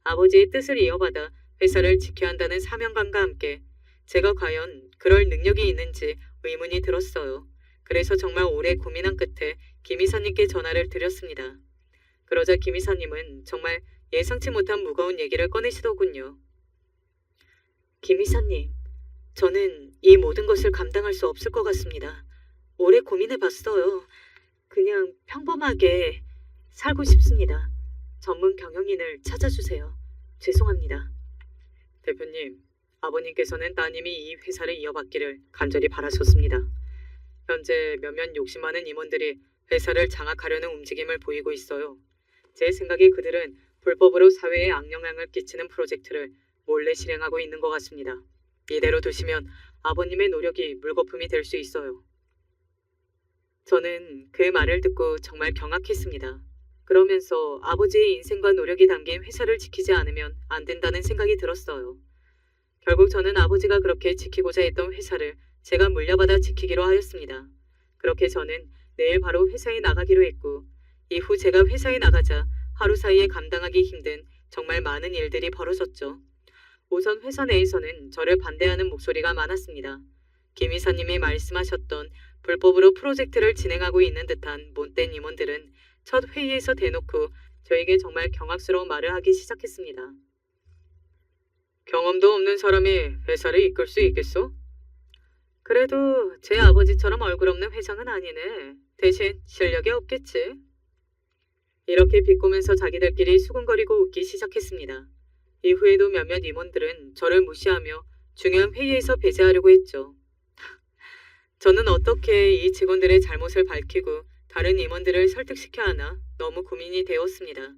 아버지의 뜻을 이어받아 회사를 지켜야 한다는 사명감과 함께 제가 과연 그럴 능력이 있는지 의문이 들었어요. 그래서 정말 오래 고민한 끝에 김 이사님께 전화를 드렸습니다. 그러자 김 이사님은 정말 예상치 못한 무거운 얘기를 꺼내시더군요. 김 이사님, 저는 이 모든 것을 감당할 수 없을 것 같습니다. 오래 고민해봤어요. 그냥 평범하게 살고 싶습니다. 전문 경영인을 찾아주세요. 죄송합니다. 대표님, 아버님께서는 따님이 이 회사를 이어받기를 간절히 바라셨습니다. 현재 몇몇 욕심 많은 임원들이 회사를 장악하려는 움직임을 보이고 있어요. 제 생각에 그들은 불법으로 사회에 악영향을 끼치는 프로젝트를 몰래 실행하고 있는 것 같습니다. 이대로 두시면 아버님의 노력이 물거품이 될 수 있어요. 저는 그 말을 듣고 정말 경악했습니다. 그러면서 아버지의 인생과 노력이 담긴 회사를 지키지 않으면 안 된다는 생각이 들었어요. 결국 저는 아버지가 그렇게 지키고자 했던 회사를 제가 물려받아 지키기로 하였습니다. 그렇게 저는 내일 바로 회사에 나가기로 했고 이후 제가 회사에 나가자 하루 사이에 감당하기 힘든 정말 많은 일들이 벌어졌죠. 우선 회사 내에서는 저를 반대하는 목소리가 많았습니다. 김 이사님이 말씀하셨던 불법으로 프로젝트를 진행하고 있는 듯한 못된 임원들은 첫 회의에서 대놓고 저에게 정말 경악스러운 말을 하기 시작했습니다. 경험도 없는 사람이 회사를 이끌 수 있겠소? 그래도 제 아버지처럼 얼굴 없는 회장은 아니네. 대신 실력이 없겠지. 이렇게 비꼬면서 자기들끼리 수군거리고 웃기 시작했습니다. 이후에도 몇몇 임원들은 저를 무시하며 중요한 회의에서 배제하려고 했죠. 저는 어떻게 이 직원들의 잘못을 밝히고 다른 임원들을 설득시켜야 하나 너무 고민이 되었습니다.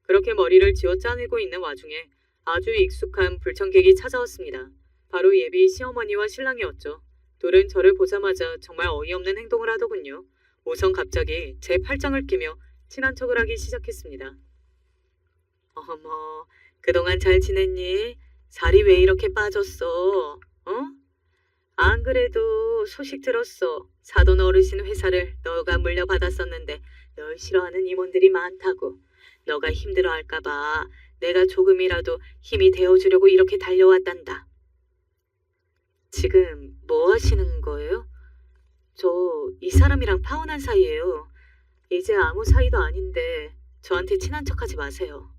그렇게 머리를 쥐어 짜내고 있는 와중에 아주 익숙한 불청객이 찾아왔습니다. 바로 예비 시어머니와 신랑이었죠. 둘은 저를 보자마자 정말 어이없는 행동을 하더군요. 우선 갑자기 제 팔짱을 끼며 친한 척을 하기 시작했습니다. 어머, 그동안 잘 지냈니? 살이 왜 이렇게 빠졌어? 어? 안 그래도 소식 들었어. 사돈 어르신 회사를 너가 물려받았었는데 널 싫어하는 임원들이 많다고. 너가 힘들어할까봐 내가 조금이라도 힘이 되어주려고 이렇게 달려왔단다. 지금 뭐 하시는 거예요? 저 이 사람이랑 파혼한 사이예요. 이제 아무 사이도 아닌데 저한테 친한 척하지 마세요.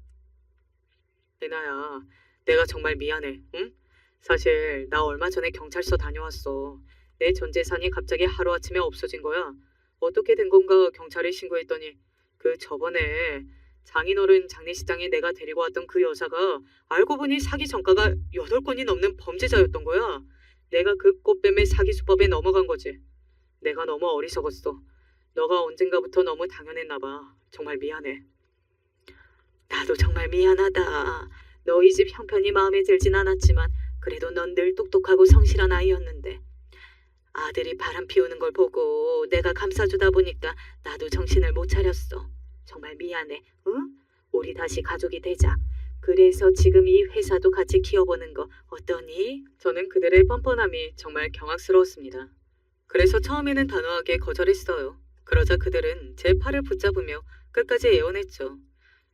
레나야, 내가 정말 미안해. 응? 사실 나 얼마 전에 경찰서 다녀왔어. 내 전 재산이 갑자기 하루아침에 없어진 거야. 어떻게 된 건가 경찰에 신고했더니 그 저번에 장인어른 장례식장에 내가 데리고 왔던 그 여자가 알고 보니 사기 전과가 8건이 넘는 범죄자였던 거야. 내가 그 꽃뱀의 사기 수법에 넘어간 거지. 내가 너무 어리석었어. 너가 언젠가부터 너무 당연했나 봐. 정말 미안해. 나도 정말 미안하다. 너희 집 형편이 마음에 들진 않았지만 그래도 넌 늘 똑똑하고 성실한 아이였는데 아들이 바람 피우는 걸 보고 내가 감싸주다 보니까 나도 정신을 못 차렸어. 정말 미안해. 응? 우리 다시 가족이 되자. 그래서 지금 이 회사도 같이 키워보는 거 어떠니? 저는 그들의 뻔뻔함이 정말 경악스러웠습니다. 그래서 처음에는 단호하게 거절했어요. 그러자 그들은 제 팔을 붙잡으며 끝까지 애원했죠.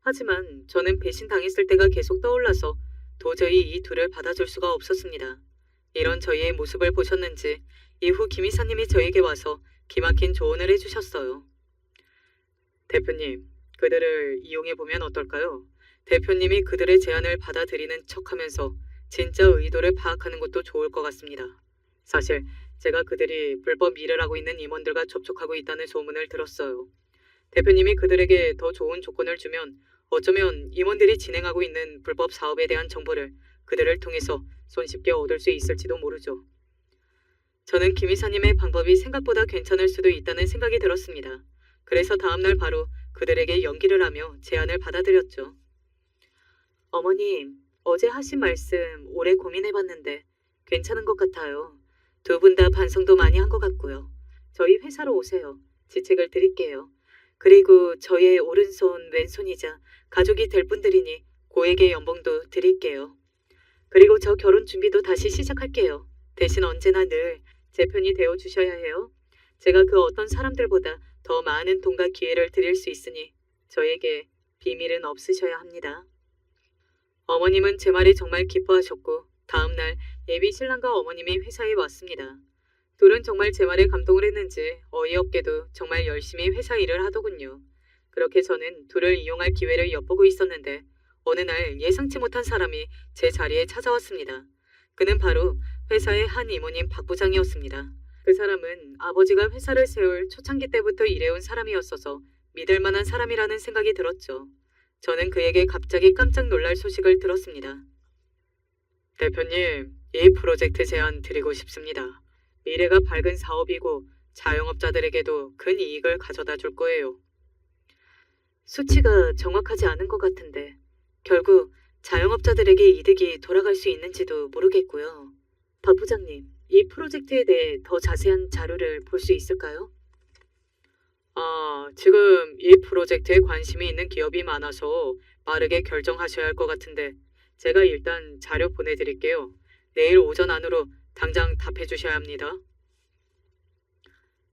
하지만 저는 배신당했을 때가 계속 떠올라서 도저히 이 둘을 받아줄 수가 없었습니다. 이런 저희의 모습을 보셨는지 이후 김 이사님이 저에게 와서 기막힌 조언을 해주셨어요. 대표님, 그들을 이용해보면 어떨까요? 대표님이 그들의 제안을 받아들이는 척하면서 진짜 의도를 파악하는 것도 좋을 것 같습니다. 사실 제가 그들이 불법 일을 하고 있는 임원들과 접촉하고 있다는 소문을 들었어요. 대표님이 그들에게 더 좋은 조건을 주면 어쩌면 임원들이 진행하고 있는 불법 사업에 대한 정보를 그들을 통해서 손쉽게 얻을 수 있을지도 모르죠. 저는 김 이사님의 방법이 생각보다 괜찮을 수도 있다는 생각이 들었습니다. 그래서 다음날 바로 그들에게 연기를 하며 제안을 받아들였죠. 어머님, 어제 하신 말씀 오래 고민해봤는데 괜찮은 것 같아요. 두 분 다 반성도 많이 한 것 같고요. 저희 회사로 오세요. 지책을 드릴게요. 그리고 저의 오른손, 왼손이자 가족이 될 분들이니 고액의 연봉도 드릴게요. 그리고 저 결혼 준비도 다시 시작할게요. 대신 언제나 늘 제 편이 되어 주셔야 해요. 제가 그 어떤 사람들보다 더 많은 돈과 기회를 드릴 수 있으니 저에게 비밀은 없으셔야 합니다. 어머님은 제 말에 정말 기뻐하셨고 다음날 예비 신랑과 어머님이 회사에 왔습니다. 둘은 정말 제 말에 감동을 했는지 어이없게도 정말 열심히 회사 일을 하더군요. 그렇게 저는 둘을 이용할 기회를 엿보고 있었는데 어느 날 예상치 못한 사람이 제 자리에 찾아왔습니다. 그는 바로 회사의 한 이모님 박 부장이었습니다. 그 사람은 아버지가 회사를 세울 초창기 때부터 일해온 사람이었어서 믿을 만한 사람이라는 생각이 들었죠. 저는 그에게 갑자기 깜짝 놀랄 소식을 들었습니다. 대표님, 이 프로젝트 제안 드리고 싶습니다. 미래가 밝은 사업이고 자영업자들에게도 큰 이익을 가져다 줄 거예요. 수치가 정확하지 않은 것 같은데 결국 자영업자들에게 이득이 돌아갈 수 있는지도 모르겠고요. 박 부장님, 이 프로젝트에 대해 더 자세한 자료를 볼 수 있을까요? 지금 이 프로젝트에 관심이 있는 기업이 많아서 빠르게 결정하셔야 할 것 같은데 제가 일단 자료 보내드릴게요. 내일 오전 안으로 당장 답해 주셔야 합니다.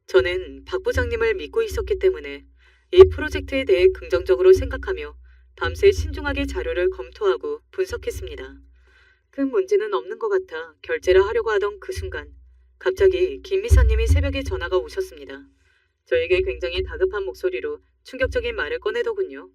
저는 박 부장님을 믿고 있었기 때문에 이 프로젝트에 대해 긍정적으로 생각하며 밤새 신중하게 자료를 검토하고 분석했습니다. 큰 문제는 없는 것 같아 결제를 하려고 하던 그 순간 갑자기 김 이사님이 새벽에 전화가 오셨습니다. 저에게 굉장히 다급한 목소리로 충격적인 말을 꺼내더군요.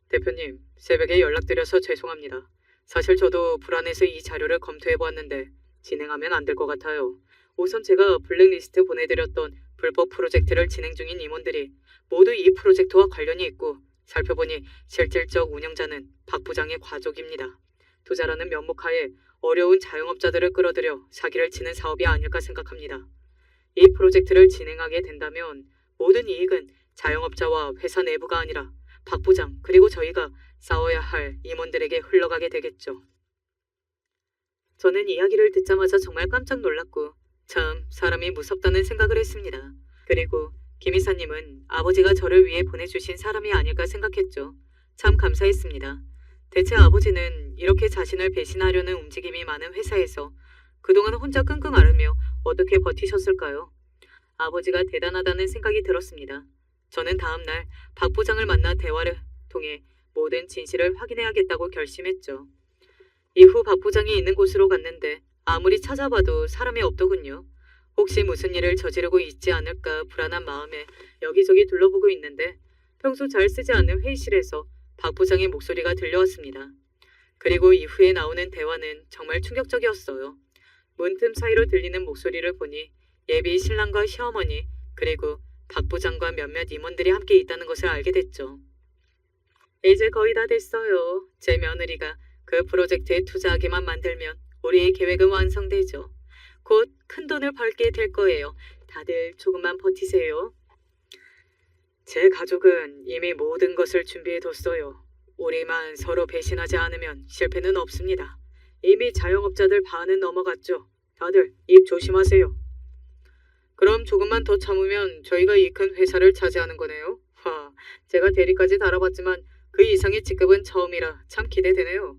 대표님, 새벽에 연락드려서 죄송합니다. 사실 저도 불안해서 이 자료를 검토해보았는데 진행하면 안 될 것 같아요. 우선 제가 블랙리스트 보내드렸던 불법 프로젝트를 진행 중인 임원들이 모두 이 프로젝트와 관련이 있고 살펴보니 실질적 운영자는 박 부장의 가족입니다. 투자라는 면목하에 어려운 자영업자들을 끌어들여 사기를 치는 사업이 아닐까 생각합니다. 이 프로젝트를 진행하게 된다면 모든 이익은 자영업자와 회사 내부가 아니라 박 부장 그리고 저희가 싸워야 할 임원들에게 흘러가게 되겠죠. 저는 이야기를 듣자마자 정말 깜짝 놀랐고 참 사람이 무섭다는 생각을 했습니다. 그리고 김 이사님은 아버지가 저를 위해 보내주신 사람이 아닐까 생각했죠. 참 감사했습니다. 대체 아버지는 이렇게 자신을 배신하려는 움직임이 많은 회사에서 그동안 혼자 끙끙 앓으며 어떻게 버티셨을까요? 아버지가 대단하다는 생각이 들었습니다. 저는 다음날 박 부장을 만나 대화를 통해 모든 진실을 확인해야겠다고 결심했죠. 이후 박 부장이 있는 곳으로 갔는데 아무리 찾아봐도 사람이 없더군요. 혹시 무슨 일을 저지르고 있지 않을까 불안한 마음에 여기저기 둘러보고 있는데 평소 잘 쓰지 않는 회의실에서 박 부장의 목소리가 들려왔습니다. 그리고 이후에 나오는 대화는 정말 충격적이었어요. 문틈 사이로 들리는 목소리를 보니 예비 신랑과 시어머니 그리고 박 부장과 몇몇 임원들이 함께 있다는 것을 알게 됐죠. 이제 거의 다 됐어요. 제 며느리가 그 프로젝트에 투자하게만 만들면 우리의 계획은 완성되죠. 곧 큰 돈을 벌게 될 거예요. 다들 조금만 버티세요. 제 가족은 이미 모든 것을 준비해뒀어요. 우리만 서로 배신하지 않으면 실패는 없습니다. 이미 자영업자들 반은 넘어갔죠. 다들 입 조심하세요. 그럼 조금만 더 참으면 저희가 이 큰 회사를 차지하는 거네요. 제가 대리까지 달아봤지만 그 이상의 직급은 처음이라 참 기대되네요.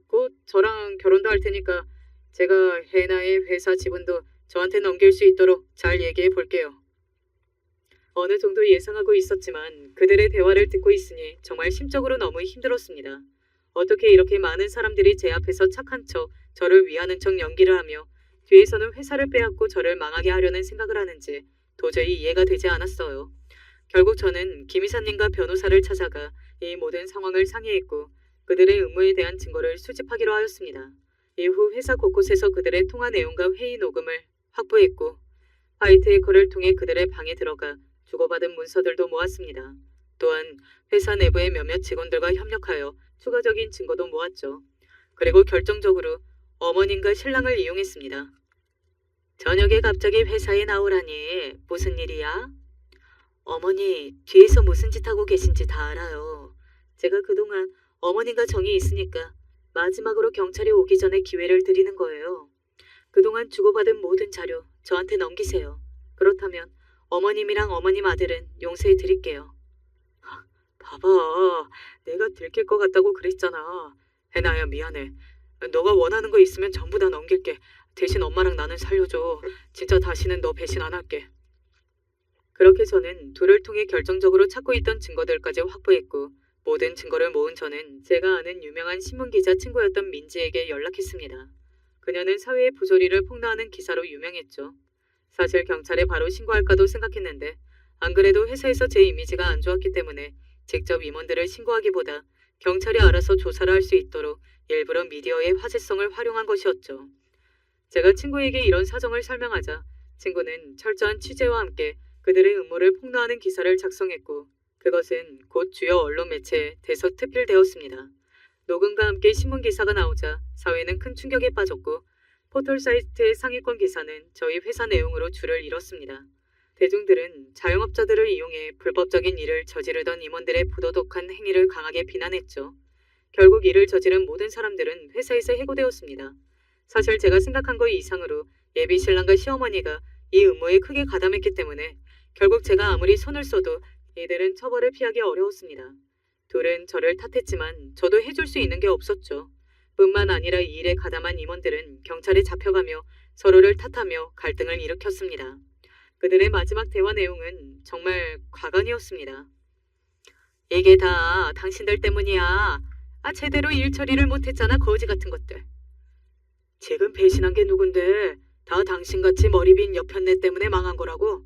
곧 저랑 결혼도 할 테니까 제가 해나의 회사 지분도 저한테 넘길 수 있도록 잘 얘기해 볼게요. 어느 정도 예상하고 있었지만 그들의 대화를 듣고 있으니 정말 심적으로 너무 힘들었습니다. 어떻게 이렇게 많은 사람들이 제 앞에서 착한 척 저를 위하는 척 연기를 하며 뒤에서는 회사를 빼앗고 저를 망하게 하려는 생각을 하는지 도저히 이해가 되지 않았어요. 결국 저는 김 이사님과 변호사를 찾아가 이 모든 상황을 상의했고 그들의 음모에 대한 증거를 수집하기로 하였습니다. 이후 회사 곳곳에서 그들의 통화 내용과 회의 녹음을 확보했고 화이트에커를 통해 그들의 방에 들어가 주고받은 문서들도 모았습니다. 또한 회사 내부의 몇몇 직원들과 협력하여 추가적인 증거도 모았죠. 그리고 결정적으로 어머님과 신랑을 이용했습니다. 저녁에 갑자기 회사에 나오라니 무슨 일이야? 어머니, 뒤에서 무슨 짓 하고 계신지 다 알아요. 제가 그동안 어머님과 정이 있으니까 마지막으로 경찰이 오기 전에 기회를 드리는 거예요. 그동안 주고받은 모든 자료 저한테 넘기세요. 그렇다면 어머님이랑 어머님 아들은 용서해 드릴게요. 봐봐, 내가 들킬 것 같다고 그랬잖아. 해나야 미안해. 너가 원하는 거 있으면 전부 다 넘길게. 대신 엄마랑 나는 살려줘. 진짜 다시는 너 배신 안 할게. 그렇게 저는 둘을 통해 결정적으로 찾고 있던 증거들까지 확보했고 모든 증거를 모은 저는 제가 아는 유명한 신문기자 친구였던 민지에게 연락했습니다. 그녀는 사회의 부조리를 폭로하는 기사로 유명했죠. 사실 경찰에 바로 신고할까도 생각했는데 안 그래도 회사에서 제 이미지가 안 좋았기 때문에 직접 임원들을 신고하기보다 경찰이 알아서 조사를 할 수 있도록 일부러 미디어의 화제성을 활용한 것이었죠. 제가 친구에게 이런 사정을 설명하자 친구는 철저한 취재와 함께 그들의 음모를 폭로하는 기사를 작성했고 그것은 곧 주요 언론 매체에 대서특필되었습니다. 녹음과 함께 신문 기사가 나오자 사회는 큰 충격에 빠졌고 포털 사이트의 상위권 기사는 저희 회사 내용으로 줄을 이뤘습니다. 대중들은 자영업자들을 이용해 불법적인 일을 저지르던 임원들의 부도덕한 행위를 강하게 비난했죠. 결국 이를 저지른 모든 사람들은 회사에서 해고되었습니다. 사실 제가 생각한 것 이상으로 예비 신랑과 시어머니가 이 음모에 크게 가담했기 때문에 결국 제가 아무리 손을 써도 이들은 처벌을 피하기 어려웠습니다. 둘은 저를 탓했지만 저도 해줄 수 있는 게 없었죠. 뿐만 아니라 이 일에 가담한 임원들은 경찰에 잡혀가며 서로를 탓하며 갈등을 일으켰습니다. 그들의 마지막 대화 내용은 정말 과간이었습니다. 이게 다 당신들 때문이야. 제대로 일 처리를 못했잖아, 거지 같은 것들. 지금 배신한 게 누군데 다 당신같이 머리 빈 여편네 때문에 망한 거라고?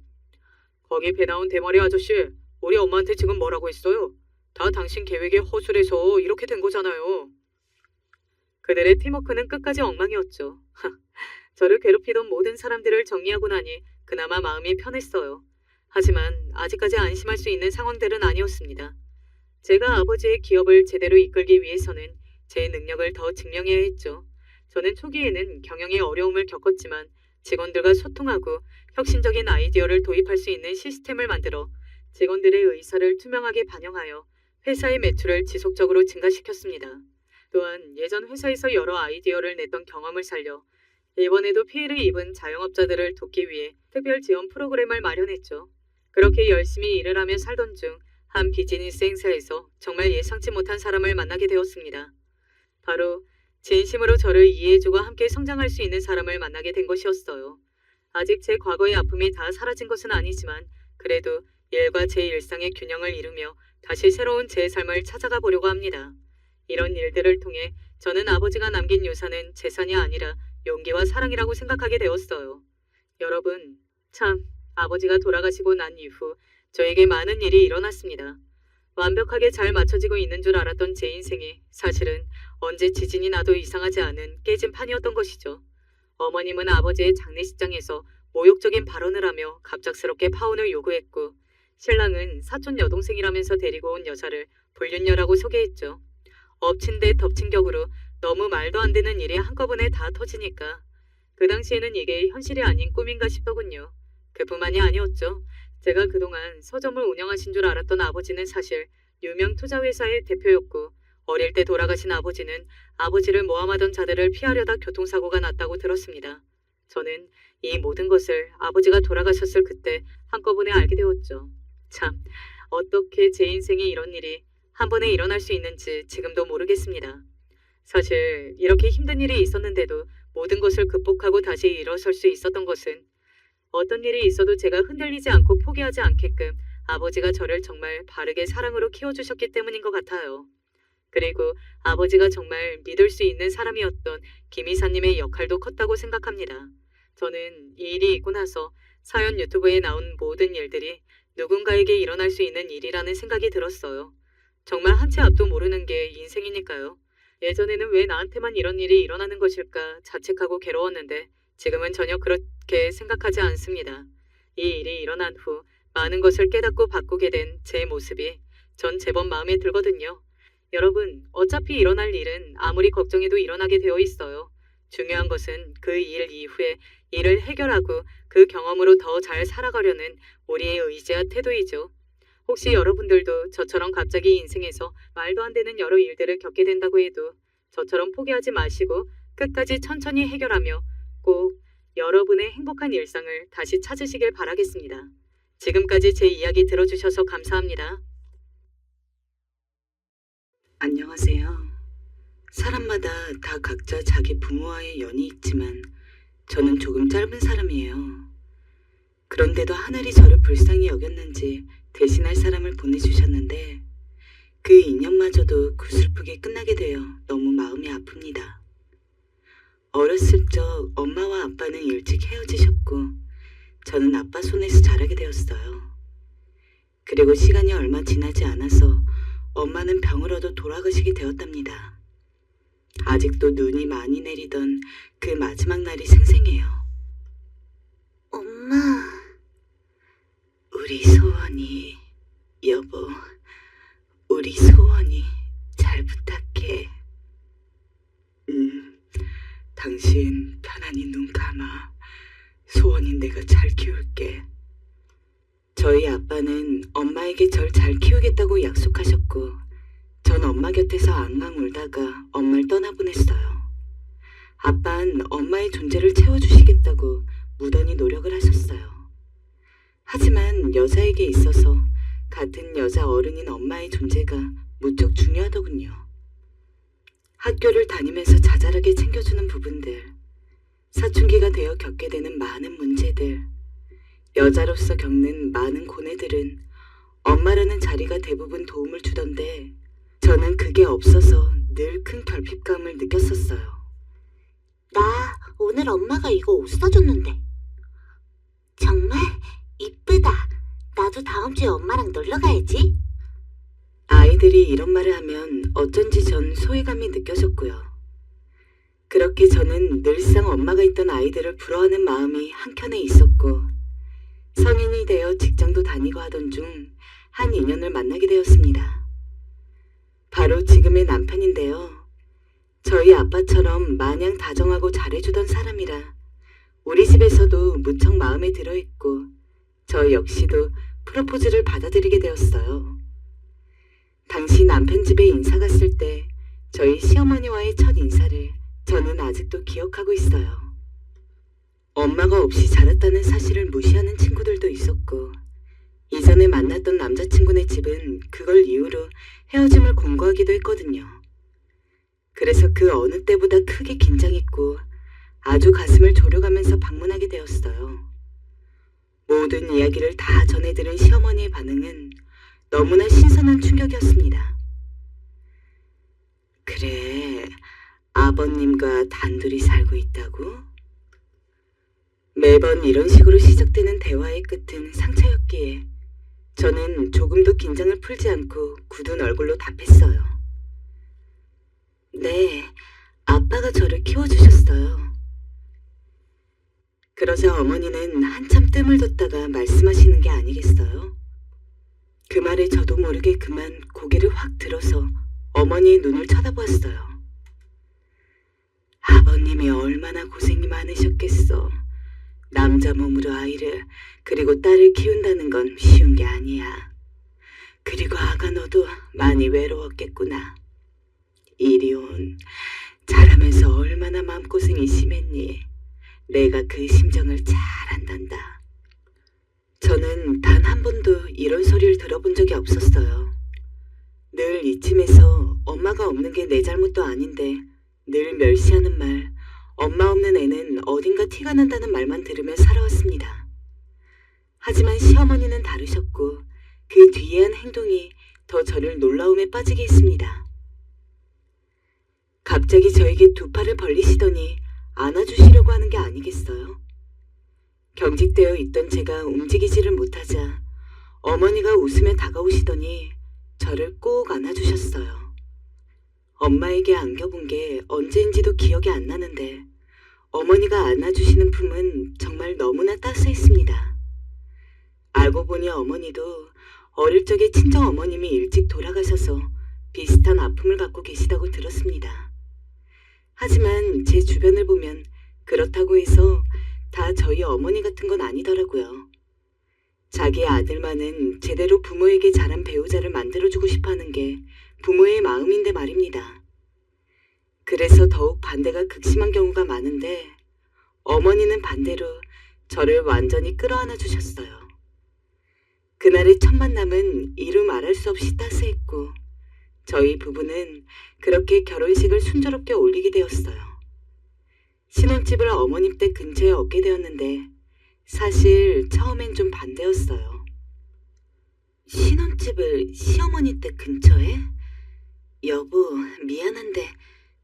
거기 배 나온 대머리 아저씨, 우리 엄마한테 지금 뭐라고 했어요? 다 당신 계획에 허술해서 이렇게 된 거잖아요. 그들의 팀워크는 끝까지 엉망이었죠. 저를 괴롭히던 모든 사람들을 정리하고 나니 그나마 마음이 편했어요. 하지만 아직까지 안심할 수 있는 상황들은 아니었습니다. 제가 아버지의 기업을 제대로 이끌기 위해서는 제 능력을 더 증명해야 했죠. 저는 초기에는 경영에 어려움을 겪었지만 직원들과 소통하고 혁신적인 아이디어를 도입할 수 있는 시스템을 만들어 직원들의 의사를 투명하게 반영하여 회사의 매출을 지속적으로 증가시켰습니다. 또한 예전 회사에서 여러 아이디어를 냈던 경험을 살려 이번에도 피해를 입은 자영업자들을 돕기 위해 특별 지원 프로그램을 마련했죠. 그렇게 열심히 일을 하며 살던 중 한 비즈니스 행사에서 정말 예상치 못한 사람을 만나게 되었습니다. 바로 진심으로 저를 이해해주고 함께 성장할 수 있는 사람을 만나게 된 것이었어요. 아직 제 과거의 아픔이 다 사라진 것은 아니지만 그래도 일과 제 일상의 균형을 이루며 다시 새로운 제 삶을 찾아가 보려고 합니다. 이런 일들을 통해 저는 아버지가 남긴 유산은 재산이 아니라 용기와 사랑이라고 생각하게 되었어요. 여러분, 참 아버지가 돌아가시고 난 이후 저에게 많은 일이 일어났습니다. 완벽하게 잘 맞춰지고 있는 줄 알았던 제 인생이 사실은 언제 지진이 나도 이상하지 않은 깨진 판이었던 것이죠. 어머님은 아버지의 장례식장에서 모욕적인 발언을 하며 갑작스럽게 파혼을 요구했고 신랑은 사촌 여동생이라면서 데리고 온 여자를 불륜녀라고 소개했죠. 엎친 데 덮친 격으로 너무 말도 안 되는 일이 한꺼번에 다 터지니까 그 당시에는 이게 현실이 아닌 꿈인가 싶더군요. 그뿐만이 아니었죠. 제가 그동안 서점을 운영하신 줄 알았던 아버지는 사실 유명 투자회사의 대표였고 어릴 때 돌아가신 아버지는 아버지를 모함하던 자들을 피하려다 교통사고가 났다고 들었습니다. 저는 이 모든 것을 아버지가 돌아가셨을 그때 한꺼번에 알게 되었죠. 참, 어떻게 제 인생에 이런 일이 한 번에 일어날 수 있는지 지금도 모르겠습니다. 사실 이렇게 힘든 일이 있었는데도 모든 것을 극복하고 다시 일어설 수 있었던 것은 어떤 일이 있어도 제가 흔들리지 않고 포기하지 않게끔 아버지가 저를 정말 바르게 사랑으로 키워주셨기 때문인 것 같아요. 그리고 아버지가 정말 믿을 수 있는 사람이었던 김 이사님의 역할도 컸다고 생각합니다. 저는 이 일이 있고 나서 사연 유튜브에 나온 모든 일들이 누군가에게 일어날 수 있는 일이라는 생각이 들었어요. 정말 한 치 앞도 모르는 게 인생이니까요. 예전에는 왜 나한테만 이런 일이 일어나는 것일까 자책하고 괴로웠는데 지금은 전혀 그렇게 생각하지 않습니다. 이 일이 일어난 후 많은 것을 깨닫고 바꾸게 된 제 모습이 전 제법 마음에 들거든요. 여러분, 어차피 일어날 일은 아무리 걱정해도 일어나게 되어 있어요. 중요한 것은 그 일 이후에 이를 해결하고 그 경험으로 더 잘 살아가려는 우리의 의지와 태도이죠. 혹시 여러분들도 저처럼 갑자기 인생에서 말도 안 되는 여러 일들을 겪게 된다고 해도 저처럼 포기하지 마시고 끝까지 천천히 해결하며 꼭 여러분의 행복한 일상을 다시 찾으시길 바라겠습니다. 지금까지 제 이야기 들어주셔서 감사합니다. 안녕하세요. 사람마다 다 각자 자기 부모와의 연이 있지만 저는 조금 짧은 사람이에요. 그런데도 하늘이 저를 불쌍히 여겼는지 대신할 사람을 보내주셨는데 그 인연마저도 구슬프게 끝나게 되어 너무 마음이 아픕니다. 어렸을 적 엄마와 아빠는 일찍 헤어지셨고 저는 아빠 손에서 자라게 되었어요. 그리고 시간이 얼마 지나지 않아서 엄마는 병을 얻어 돌아가시게 되었답니다. 아직도 눈이 많이 내리던 그 마지막 날이 생생해요. 엄마, 우리 소원이, 여보, 우리 소원이 잘 부탁해. 당신 편안히 눈 감아. 소원인 내가 잘 키울게. 저희 아빠는 엄마에게 절 잘 키우겠다고 약속하셨고 전 엄마 곁에서 앙앙 울다가 엄마를 떠나보냈어요. 아빠는 엄마의 존재를 채워주시겠다고 무던히 노력을 하셨어요. 하지만 여자에게 있어서 같은 여자 어른인 엄마의 존재가 무척 중요하더군요. 학교를 다니면서 자잘하게 챙겨주는 부분들, 사춘기가 되어 겪게 되는 많은 문제들, 여자로서 겪는 많은 고뇌들은 엄마라는 자리가 대부분 도움을 주던데 저는 그게 없어서 늘 큰 결핍감을 느꼈었어요. 나 오늘 엄마가 이거 옷 사줬는데. 정말 이쁘다. 나도 다음 주에 엄마랑 놀러 가야지. 아이들이 이런 말을 하면 어쩐지 전 소외감이 느껴졌고요. 그렇게 저는 늘상 엄마가 있던 아이들을 부러워하는 마음이 한켠에 있었고 성인이 되어 직장도 다니고 하던 중 한 인연을 만나게 되었습니다. 바로 지금의 남편인데요. 저희 아빠처럼 마냥 다정하고 잘해주던 사람이라 우리 집에서도 무척 마음에 들어있고 저 역시도 프로포즈를 받아들이게 되었어요. 당시 남편 집에 인사 갔을 때 저희 시어머니와의 첫 인사를 저는 아직도 기억하고 있어요. 엄마가 없이 자랐다는 사실을 무시하는 친구들도 있었고 이전에 만났던 남자친구네 집은 그걸 이유로 헤어짐을 공고하기도 했거든요. 그래서 그 어느 때보다 크게 긴장했고 아주 가슴을 졸여가면서 방문하게 되었어요. 모든 이야기를 다 전해들은 시어머니의 반응은 너무나 신선한 충격이었습니다. 그래, 아버님과 단둘이 살고 있다고? 매번 이런 식으로 시작되는 대화의 끝은 상처였기에 저는 조금도 긴장을 풀지 않고 굳은 얼굴로 답했어요. 네, 아빠가 저를 키워주셨어요. 그러자 어머니는 한참 뜸을 뒀다가 말씀하시는 게 아니겠어요? 그 말에 저도 모르게 그만 고개를 확 들어서 어머니의 눈을 쳐다보았어요. 아버님이 얼마나 고생이 많으셨겠어. 남자 몸으로 아이를 그리고 딸을 키운다는 건 쉬운 게 아니야. 그리고 아가 너도 많이 외로웠겠구나. 이리온, 자라면서 얼마나 마음고생이 심했니. 내가 그 심정을 잘 안단다. 저는 단 한 번도 이런 소리를 들어본 적이 없었어요. 늘 이쯤에서 엄마가 없는 게 내 잘못도 아닌데 늘 멸시하는 말, 엄마 없는 애는 어딘가 티가 난다는 말만 들으며 살아왔습니다. 하지만 시어머니는 다르셨고 그 뒤에 한 행동이 더 저를 놀라움에 빠지게 했습니다. 갑자기 저에게 두 팔을 벌리시더니 안아주시려고 하는 게 아니겠어요? 경직되어 있던 제가 움직이지를 못하자 어머니가 웃으며 다가오시더니 저를 꼭 안아주셨어요. 엄마에게 안겨본 게 언제인지도 기억이 안 나는데 어머니가 안아주시는 품은 정말 너무나 따스했습니다. 알고 보니 어머니도 어릴 적에 친정 어머님이 일찍 돌아가셔서 비슷한 아픔을 갖고 계시다고 들었습니다. 하지만 제 주변을 보면 그렇다고 해서 다 저희 어머니 같은 건 아니더라고요. 자기 아들만은 제대로 부모에게 잘한 배우자를 만들어주고 싶어하는 게 부모의 마음인데 말입니다. 그래서 더욱 반대가 극심한 경우가 많은데 어머니는 반대로 저를 완전히 끌어안아 주셨어요. 그날의 첫 만남은 이루 말할 수 없이 따스했고 저희 부부는 그렇게 결혼식을 순조롭게 올리게 되었어요. 신혼집을 어머님 댁 근처에 얻게 되었는데 사실 처음엔 좀 반대였어요. 신혼집을 시어머니 댁 근처에? 여보, 미안한데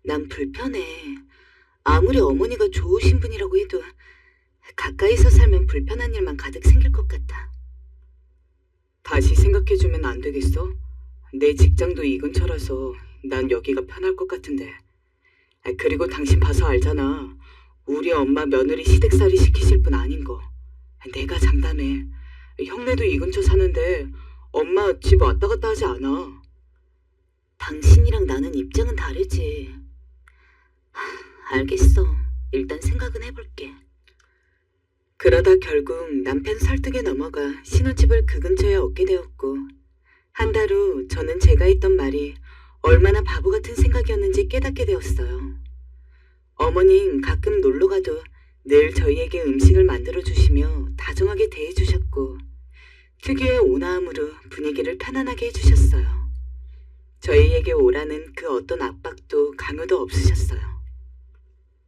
난 불편해. 아무리 어머니가 좋으신 분이라고 해도 가까이서 살면 불편한 일만 가득 생길 것 같아. 다시 생각해주면 안 되겠어? 내 직장도 이 근처라서 난 여기가 편할 것 같은데. 그리고 당신 봐서 알잖아. 우리 엄마 며느리 시댁살이 시키실 분 아닌 거. 내가 장담해. 형네도 이 근처 사는데 엄마 집 왔다 갔다 하지 않아. 당신이랑 나는 입장은 다르지. 알겠어. 일단 생각은 해볼게. 그러다 결국 남편 설득에 넘어가 신혼집을 그 근처에 얻게 되었고 한 달 후 저는 제가 했던 말이 얼마나 바보 같은 생각이었는지 깨닫게 되었어요. 어머님 가끔 놀러가도 늘 저희에게 음식을 만들어주시며 다정하게 대해주셨고 특유의 온화함으로 분위기를 편안하게 해주셨어요. 저희에게 오라는 그 어떤 압박도 강요도 없으셨어요.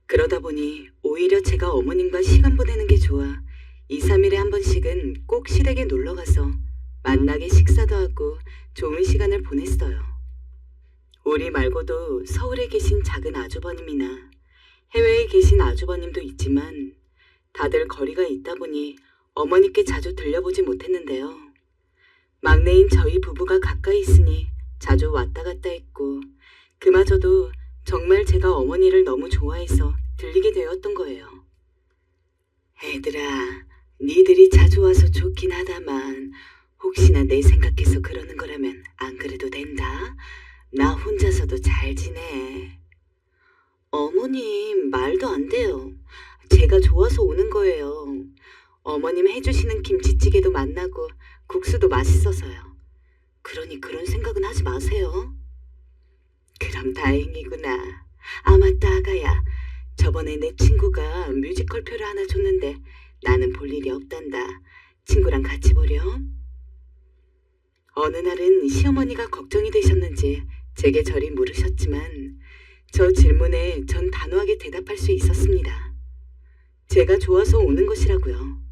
그러다 보니 오히려 제가 어머님과 시간 보내는 게 좋아 2, 3일에 한 번씩은 꼭 시댁에 놀러가서 만나게 식사도 하고 좋은 시간을 보냈어요. 우리 말고도 서울에 계신 작은 아주버님이나 해외에 계신 아주버님도 있지만 다들 거리가 있다 보니 어머니께 자주 들려보지 못했는데요. 막내인 저희 부부가 가까이 있으니 자주 왔다 갔다 했고 그마저도 정말 제가 어머니를 너무 좋아해서 들리게 되었던 거예요. 애들아, 니들이 자주 와서 좋긴 하다만 혹시나 내 생각해서 그러는 거라면 안 그래도 된다. 나 혼자서도 잘 지내. 어머님, 말도 안 돼요. 제가 좋아서 오는 거예요. 어머님 해주시는 김치찌개도 맛나고 국수도 맛있어서요. 그러니 그런 생각은 하지 마세요. 그럼 다행이구나. 아 맞다 아가야. 저번에 내 친구가 뮤지컬 표를 하나 줬는데 나는 볼 일이 없단다. 친구랑 같이 보렴. 어느 날은 시어머니가 걱정이 되셨는지 제게 저리 물으셨지만 저 질문에 전 단호하게 대답할 수 있었습니다. 제가 좋아서 오는 것이라고요.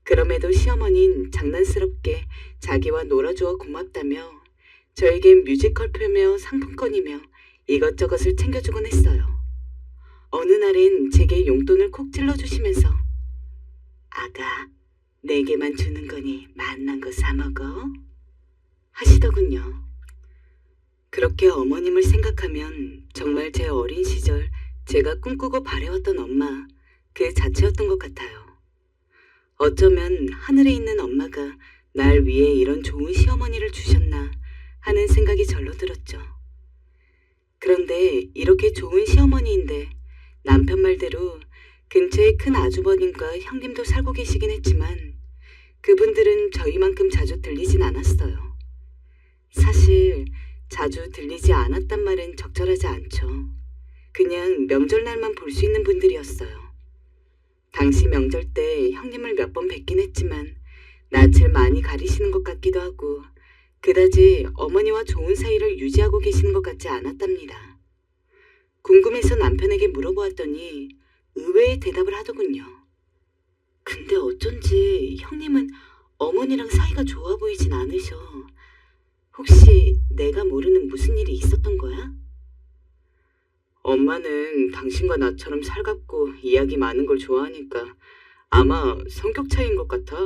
그럼에도 시어머니는 장난스럽게 자기와 놀아주어 고맙다며 저에겐 뮤지컬표며 상품권이며 이것저것을 챙겨주곤 했어요. 어느 날엔 제게 용돈을 콕 찔러주시면서 아가, 내게만 주는 거니 맛난 거 사 먹어 하시더군요. 그렇게 어머님을 생각하면 정말 제 어린 시절 제가 꿈꾸고 바래왔던 엄마 그 자체였던 것 같아요. 어쩌면 하늘에 있는 엄마가 날 위해 이런 좋은 시어머니를 주셨나 하는 생각이 절로 들었죠. 그런데 이렇게 좋은 시어머니인데 남편 말대로 근처에 큰 아주버님과 형님도 살고 계시긴 했지만 그분들은 저희만큼 자주 들리진 않았어요. 사실 자주 들리지 않았단 말은 적절하지 않죠. 그냥 명절날만 볼 수 있는 분들이었어요. 당시 명절 때 형님을 몇 번 뵙긴 했지만 낯을 많이 가리시는 것 같기도 하고 그다지 어머니와 좋은 사이를 유지하고 계시는 것 같지 않았답니다. 궁금해서 남편에게 물어보았더니 의외의 대답을 하더군요. 근데 어쩐지 형님은 어머니랑 사이가 좋아 보이진 않으셔. 혹시 내가 모르는 무슨 일이 있었던 거야? 엄마는 당신과 나처럼 살갑고 이야기 많은 걸 좋아하니까 아마 성격 차이인 것 같아.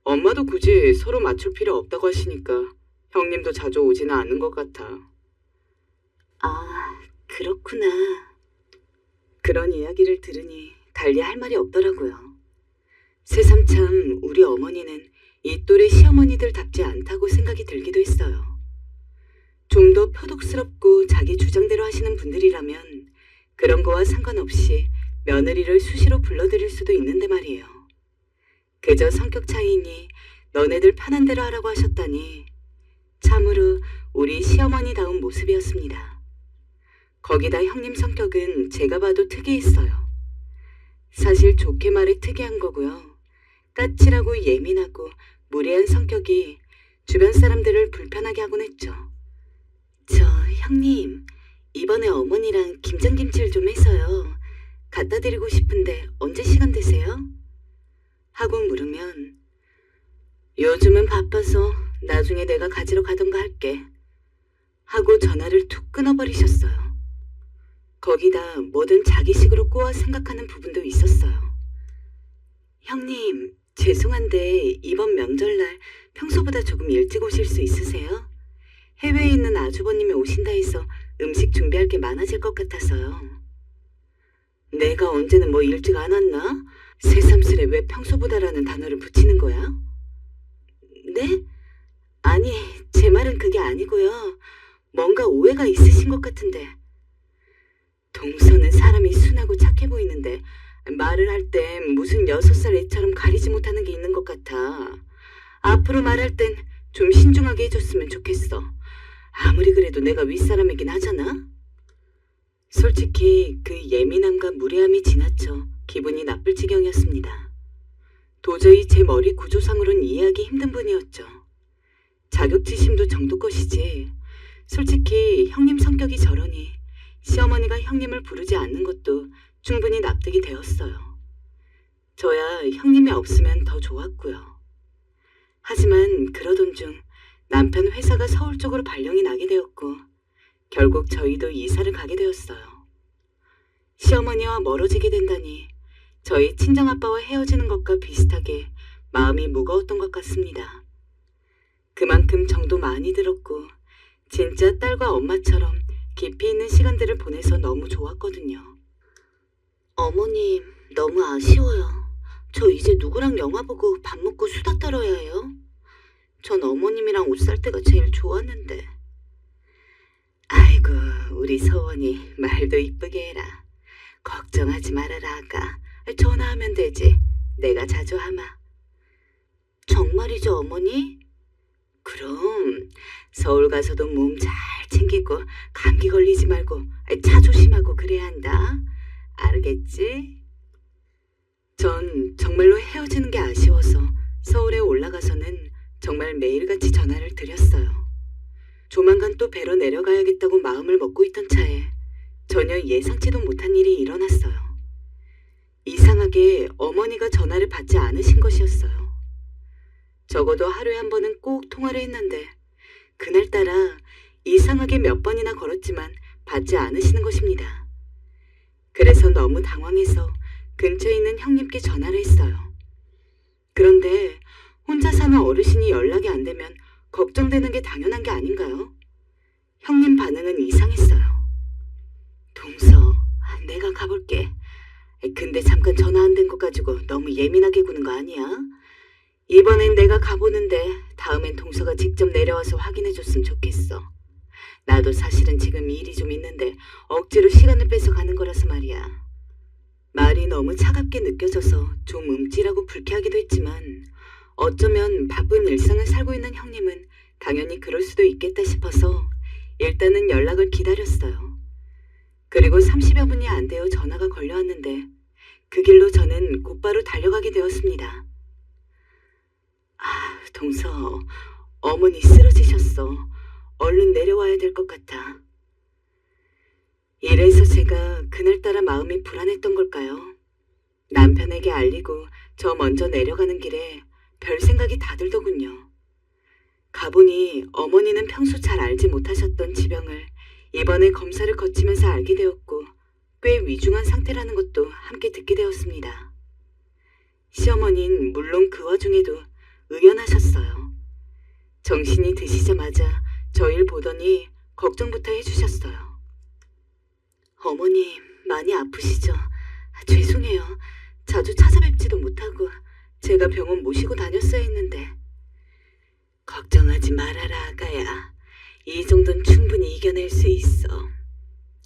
엄마도 굳이 서로 맞출 필요 없다고 하시니까 형님도 자주 오지는 않는 것 같아. 아, 그렇구나. 그런 이야기를 들으니 달리 할 말이 없더라고요. 새삼참 우리 어머니는 이 또래 시어머니들답지 않다고 생각이 들기도 했어요. 좀 더 표독스럽고 자기 주장대로 하시는 분들이라면 그런 거와 상관없이 며느리를 수시로 불러드릴 수도 있는데 말이에요. 그저 성격 차이니 너네들 편한 대로 하라고 하셨다니 참으로 우리 시어머니다운 모습이었습니다. 거기다 형님 성격은 제가 봐도 특이했어요. 사실 좋게 말해 특이한 거고요. 까칠하고 예민하고 무례한 성격이 주변 사람들을 불편하게 하곤 했죠. 저 형님, 이번에 어머니랑 김장김치를 좀 해서요. 갖다 드리고 싶은데 언제 시간 되세요? 하고 물으면 요즘은 바빠서 나중에 내가 가지러 가던가 할게. 하고 전화를 툭 끊어버리셨어요. 거기다 뭐든 자기식으로 꼬아 생각하는 부분도 있었어요. 형님, 죄송한데 이번 명절날 평소보다 조금 일찍 오실 수 있으세요? 해외에 있는 아주버님이 오신다 해서 음식 준비할 게 많아질 것 같아서요. 내가 언제는 뭐 일찍 안 왔나? 새삼스레 왜 평소보다라는 단어를 붙이는 거야? 네? 아니, 제 말은 그게 아니고요. 뭔가 오해가 있으신 것 같은데. 동서는 사람이 순하고 착해 보이는데 말을 할 땐 무슨 6살 애처럼 가리지 못하는 게 있는 것 같아. 앞으로 말할 땐 좀 신중하게 해줬으면 좋겠어. 아무리 그래도 내가 윗사람이긴 하잖아. 솔직히 그 예민함과 무례함이 지나쳐 기분이 나쁠 지경이었습니다. 도저히 제 머리 구조상으론 이해하기 힘든 분이었죠. 자격지심도 정도 것이지. 솔직히 형님 성격이 저러니 시어머니가 형님을 부르지 않는 것도 충분히 납득이 되었어요. 저야 형님이 없으면 더 좋았고요. 하지만 그러던 중 남편 회사가 서울 쪽으로 발령이 나게 되었고 결국 저희도 이사를 가게 되었어요. 시어머니와 멀어지게 된다니 저희 친정아빠와 헤어지는 것과 비슷하게 마음이 무거웠던 것 같습니다. 그만큼 정도 많이 들었고 진짜 딸과 엄마처럼 깊이 있는 시간들을 보내서 너무 좋았거든요. 어머님, 너무 아쉬워요. 저 이제 누구랑 영화 보고 밥 먹고 수다 떨어야 해요? 전 어머님이랑 옷 살 때가 제일 좋았는데. 아이고, 우리 서원이 말도 이쁘게 해라. 걱정하지 말아라, 아가. 전화하면 되지. 내가 자주 하마. 정말이죠, 어머니? 그럼 서울 가서도 몸 잘 챙기고 감기 걸리지 말고 차 조심하고 그래야 한다. 알겠지? 전 정말로 헤어지는 게 아쉬워서 서울에 올라가서는 정말 매일같이 전화를 드렸어요. 조만간 또 뵈러 내려가야겠다고 마음을 먹고 있던 차에 전혀 예상치도 못한 일이 일어났어요. 이상하게 어머니가 전화를 받지 않으신 것이었어요. 적어도 하루에 한 번은 꼭 통화를 했는데 그날따라 이상하게 몇 번이나 걸었지만 받지 않으시는 것입니다. 그래서 너무 당황해서 근처에 있는 형님께 전화를 했어요. 그런데 혼자 사는 어르신이 연락이 안 되면 걱정되는 게 당연한 게 아닌가요? 형님 반응은 이상했어요. 동서, 내가 가볼게. 근데 잠깐 전화 안 된 거 가지고 너무 예민하게 구는 거 아니야? 이번엔 내가 가보는데 다음엔 동서가 직접 내려와서 확인해줬으면 좋겠어. 나도 사실은 지금 일이 좀 있는데 억지로 시간을 뺏어 가는 거라서 말이야. 말이 너무 차갑게 느껴져서 좀 움찔하고 불쾌하기도 했지만 어쩌면 바쁜 일상을 살고 있는 형님은 당연히 그럴 수도 있겠다 싶어서 일단은 연락을 기다렸어요. 그리고 30여 분이 안 되어 전화가 걸려왔는데 그 길로 저는 곧바로 달려가게 되었습니다. 아, 동서, 어머니 쓰러지셨어. 얼른 내려와야 될 것 같아. 이래서 제가 그날따라 마음이 불안했던 걸까요? 남편에게 알리고 저 먼저 내려가는 길에 별 생각이 다 들더군요. 가보니 어머니는 평소 잘 알지 못하셨던 지병을 이번에 검사를 거치면서 알게 되었고 꽤 위중한 상태라는 것도 함께 듣게 되었습니다. 시어머니는 물론 그 와중에도 의연하셨어요. 정신이 드시자마자 저희를 보더니 걱정부터 해주셨어요. 어머님, 많이 아프시죠? 죄송해요. 자주 찾아뵙지도 못하고 제가 병원 모시고 다녔어야 했는데. 걱정하지 말아라, 아가야. 이 정도는 충분히 이겨낼 수 있어.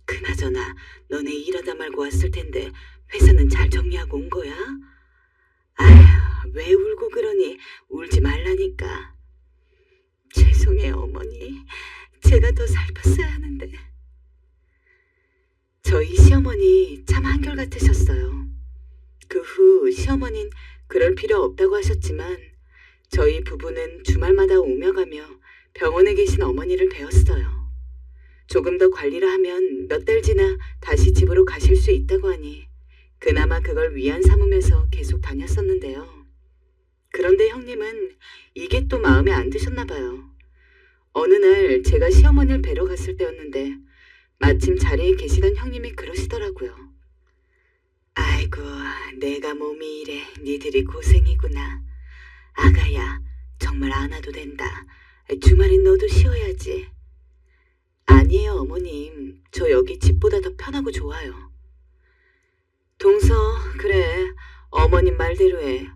그나저나 너네 일하다 말고 왔을 텐데 회사는 잘 정리하고 온 거야? 아휴, 왜 울고 그러니? 울지 말라니까. 죄송해요, 어머니. 제가 더 살폈어야 하는데. 저희 시어머니 참 한결같으셨어요. 그 후 시어머니는 그럴 필요 없다고 하셨지만 저희 부부는 주말마다 오며 가며 병원에 계신 어머니를 뵈었어요. 조금 더 관리를 하면 몇 달 지나 다시 집으로 가실 수 있다고 하니 그나마 그걸 위안 삼으면서 계속 다녔었는데요. 그런데 형님은 이게 또 마음에 안 드셨나 봐요. 어느 날 제가 시어머니를 뵈러 갔을 때였는데 마침 자리에 계시던 형님이 그러시더라고요. 아이고, 내가 몸이 이래 니들이 고생이구나. 아가야, 정말 안 와도 된다. 주말엔 너도 쉬어야지. 아니에요, 어머님. 저 여기 집보다 더 편하고 좋아요. 동서, 그래. 어머님 말대로 해.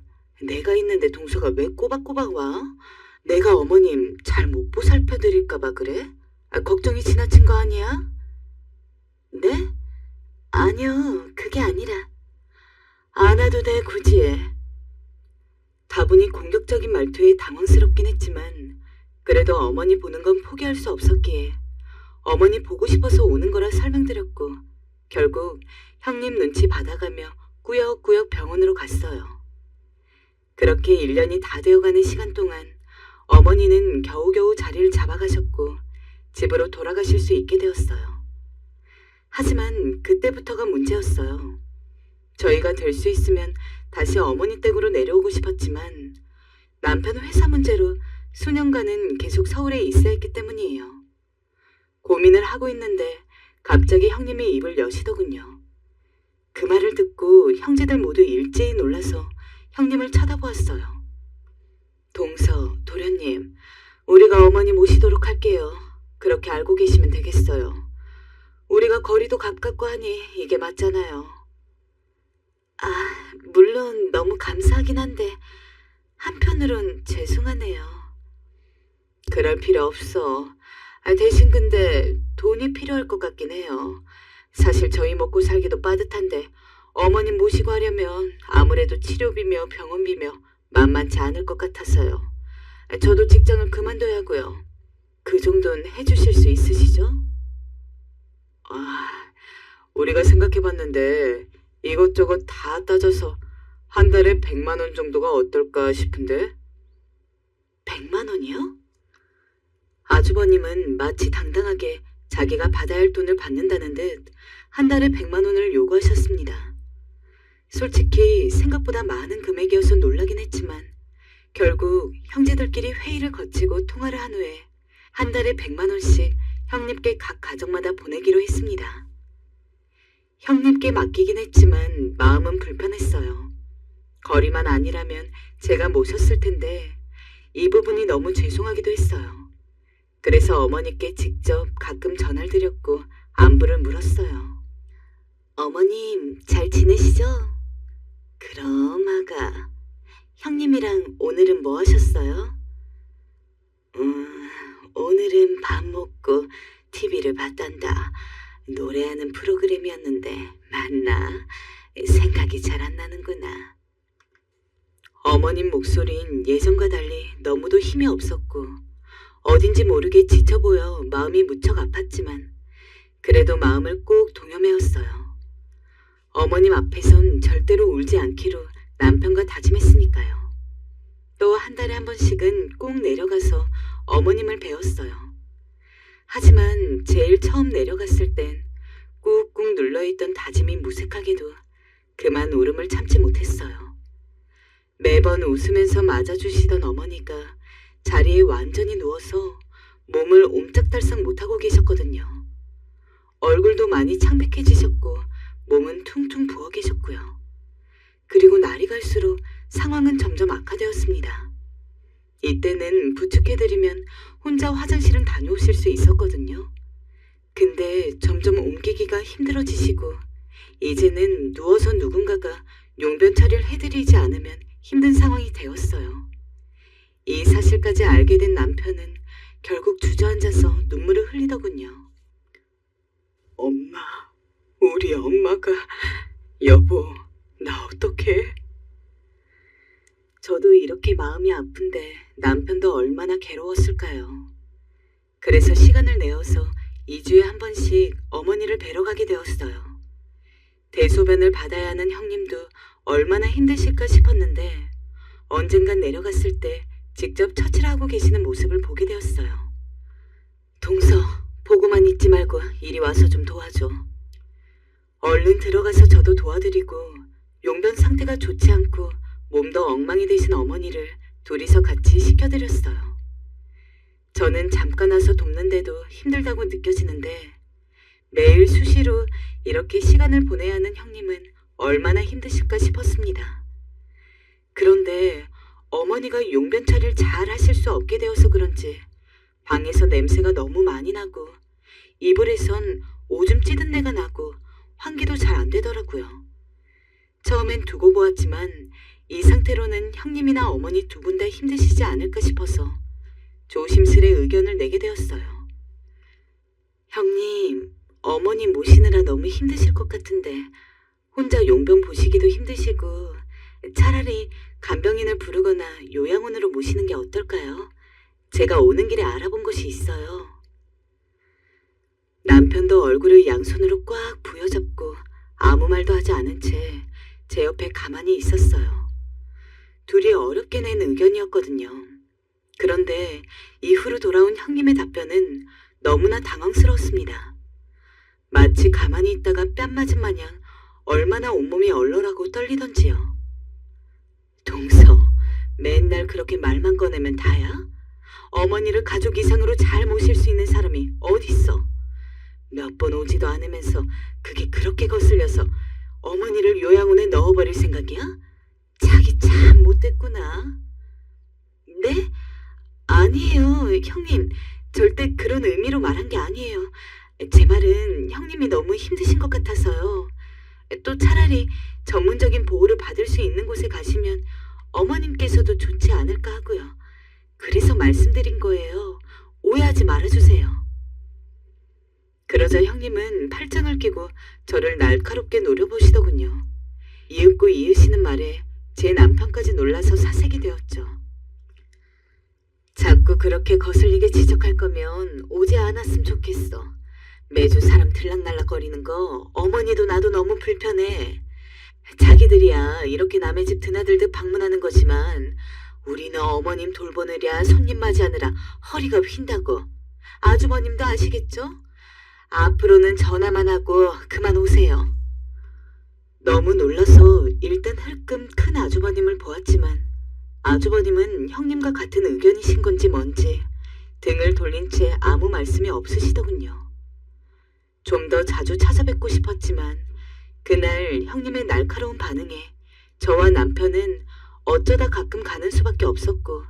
내가 있는데 동서가 왜 꼬박꼬박 와? 내가 어머님 잘 못 보살펴드릴까봐 그래? 걱정이 지나친 거 아니야? 네? 아니요, 그게 아니라. 안 와도 돼, 굳이. 다분히 공격적인 말투에 당황스럽긴 했지만 그래도 어머니 보는 건 포기할 수 없었기에 어머니 보고 싶어서 오는 거라 설명드렸고 결국 형님 눈치 받아가며 꾸역꾸역 병원으로 갔어요. 그렇게 1년이 다 되어가는 시간 동안 어머니는 겨우겨우 자리를 잡아가셨고 집으로 돌아가실 수 있게 되었어요. 하지만 그때부터가 문제였어요. 저희가 될 수 있으면 다시 어머니 댁으로 내려오고 싶었지만 남편 회사 문제로 수년간은 계속 서울에 있어야 했기 때문이에요. 고민을 하고 있는데 갑자기 형님이 입을 여시더군요. 그 말을 듣고 형제들 모두 일제히 놀라서 형님을 쳐다보았어요. 동서, 도련님, 우리가 어머니 모시도록 할게요. 그렇게 알고 계시면 되겠어요. 우리가 거리도 가깝고 하니 이게 맞잖아요. 아, 물론 너무 감사하긴 한데 한편으론 죄송하네요. 그럴 필요 없어. 대신 근데 돈이 필요할 것 같긴 해요. 사실 저희 먹고 살기도 빠듯한데 어머님 모시고 하려면 아무래도 치료비며 병원비며 만만치 않을 것 같아서요. 저도 직장을 그만둬야 하고요. 그 정도는 해주실 수 있으시죠? 우리가 생각해봤는데 이것저것 다 따져서 한 달에 100만 원 정도가 어떨까 싶은데. 100만 원이요? 아주버님은 마치 당당하게 자기가 받아야 할 돈을 받는다는 듯 한 달에 100만 원을 요구하셨습니다. 솔직히 생각보다 많은 금액이어서 놀라긴 했지만 결국 형제들끼리 회의를 거치고 통화를 한 후에 한 달에 100만 원씩 형님께 각 가정마다 보내기로 했습니다. 형님께 맡기긴 했지만 마음은 불편했어요. 거리만 아니라면 제가 모셨을 텐데 이 부분이 너무 죄송하기도 했어요. 그래서 어머니께 직접 가끔 전화를 드렸고 안부를 물었어요. 어머님, 잘 지내시죠? 그럼 아가, 형님이랑 오늘은 뭐 하셨어요? 오늘은 밥 먹고 TV를 봤단다. 노래하는 프로그램이었는데 맞나? 생각이 잘 안 나는구나. 어머님 목소린 예전과 달리 너무도 힘이 없었고 어딘지 모르게 지쳐 보여 마음이 무척 아팠지만 그래도 마음을 꼭 동여매었어요. 어머님 앞에선 절대로 울지 않기로 남편과 다짐했으니까요. 또 한 달에 한 번씩은 꼭 내려가서 어머님을 뵈었어요. 하지만 제일 처음 내려갔을 땐 꾹꾹 눌러있던 다짐이 무색하게도 그만 울음을 참지 못했어요. 매번 웃으면서 맞아주시던 어머니가 자리에 완전히 누워서 몸을 옴짝달싹 못하고 계셨거든요. 얼굴도 많이 창백해지셨고 몸은 퉁퉁 부어 계셨고요. 그리고 날이 갈수록 상황은 점점 악화되었습니다. 이때는 부축해드리면 혼자 화장실은 다녀오실 수 있었거든요. 근데 점점 옮기기가 힘들어지시고 이제는 누워서 누군가가 용변 처리를 해드리지 않으면 힘든 상황이 되었어요. 이 사실까지 알게 된 남편은 결국 주저앉아서 눈물을 흘리더군요. 엄마, 우리 엄마가... 여보, 나 어떡해? 저도 이렇게 마음이 아픈데 남편도 얼마나 괴로웠을까요? 그래서 시간을 내어서 2주에 한 번씩 어머니를 뵈러 가게 되었어요. 대소변을 받아야 하는 형님도 얼마나 힘드실까 싶었는데 언젠간 내려갔을 때 직접 처치를 하고 계시는 모습을 보게 되었어요. 동서, 보고만 있지 말고 이리 와서 좀 도와줘. 얼른 들어가서 저도 도와드리고 용변 상태가 좋지 않고 몸도 엉망이 되신 어머니를 둘이서 같이 시켜드렸어요. 저는 잠깐 와서 돕는데도 힘들다고 느껴지는데 매일 수시로 이렇게 시간을 보내야 하는 형님은 얼마나 힘드실까 싶었습니다. 그런데 어머니가 용변 처리를 잘 하실 수 없게 되어서 그런지 방에서 냄새가 너무 많이 나고 이불에선 오줌 찌든 내가 나고 환기도 잘 안 되더라고요. 처음엔 두고 보았지만 이 상태로는 형님이나 어머니 두 분 다 힘드시지 않을까 싶어서 조심스레 의견을 내게 되었어요. 형님, 어머니 모시느라 너무 힘드실 것 같은데 혼자 용변 보시기도 힘드시고 차라리 간병인을 부르거나 요양원으로 모시는 게 어떨까요? 제가 오는 길에 알아본 곳이 있어요. 남편도 얼굴을 양손으로 꽉 부여잡고 아무 말도 하지 않은 채 제 옆에 가만히 있었어요. 둘이 어렵게 낸 의견이었거든요. 그런데 이후로 돌아온 형님의 답변은 너무나 당황스러웠습니다. 마치 가만히 있다가 뺨 맞은 마냥 얼마나 온몸이 얼얼하고 떨리던지요. 동서, 맨날 그렇게 말만 꺼내면 다야? 어머니를 가족 이상으로 잘 모실 수 있는 사람이 어딨어? 몇 번 오지도 않으면서 그게 그렇게 거슬려서 어머니를 요양원에 넣어버릴 생각이야? 자기 참 못됐구나. 네? 아니에요, 형님. 절대 그런 의미로 말한 게 아니에요. 제 말은 형님이 너무 힘드신 것 같아서요. 또 차라리 전문적인 보호를 받을 수 있는 곳에 가시면 어머님께서도 좋지 않을까 하고요. 그래서 말씀드린 거예요. 오해하지 말아주세요. 그러자 형님은 팔짱을 끼고 저를 날카롭게 노려보시더군요. 이윽고 이으시는 말에 제 남편까지 놀라서 사색이 되었죠. 자꾸 그렇게 거슬리게 지적할 거면 오지 않았으면 좋겠어. 매주 사람 들락날락거리는 거 어머니도 나도 너무 불편해. 자기들이야 이렇게 남의 집 드나들듯 방문하는 거지만 우리는 어머님 돌보느랴 손님 맞이하느라 허리가 휜다고. 아주버님도 아시겠죠? 앞으로는 전화만 하고 그만 오세요. 너무 놀라서 일단 흘끔 큰 아주버님을 보았지만 아주버님은 형님과 같은 의견이신 건지 뭔지 등을 돌린 채 아무 말씀이 없으시더군요. 좀 더 자주 찾아뵙고 싶었지만 그날 형님의 날카로운 반응에 저와 남편은 어쩌다 가끔 가는 수밖에 없었고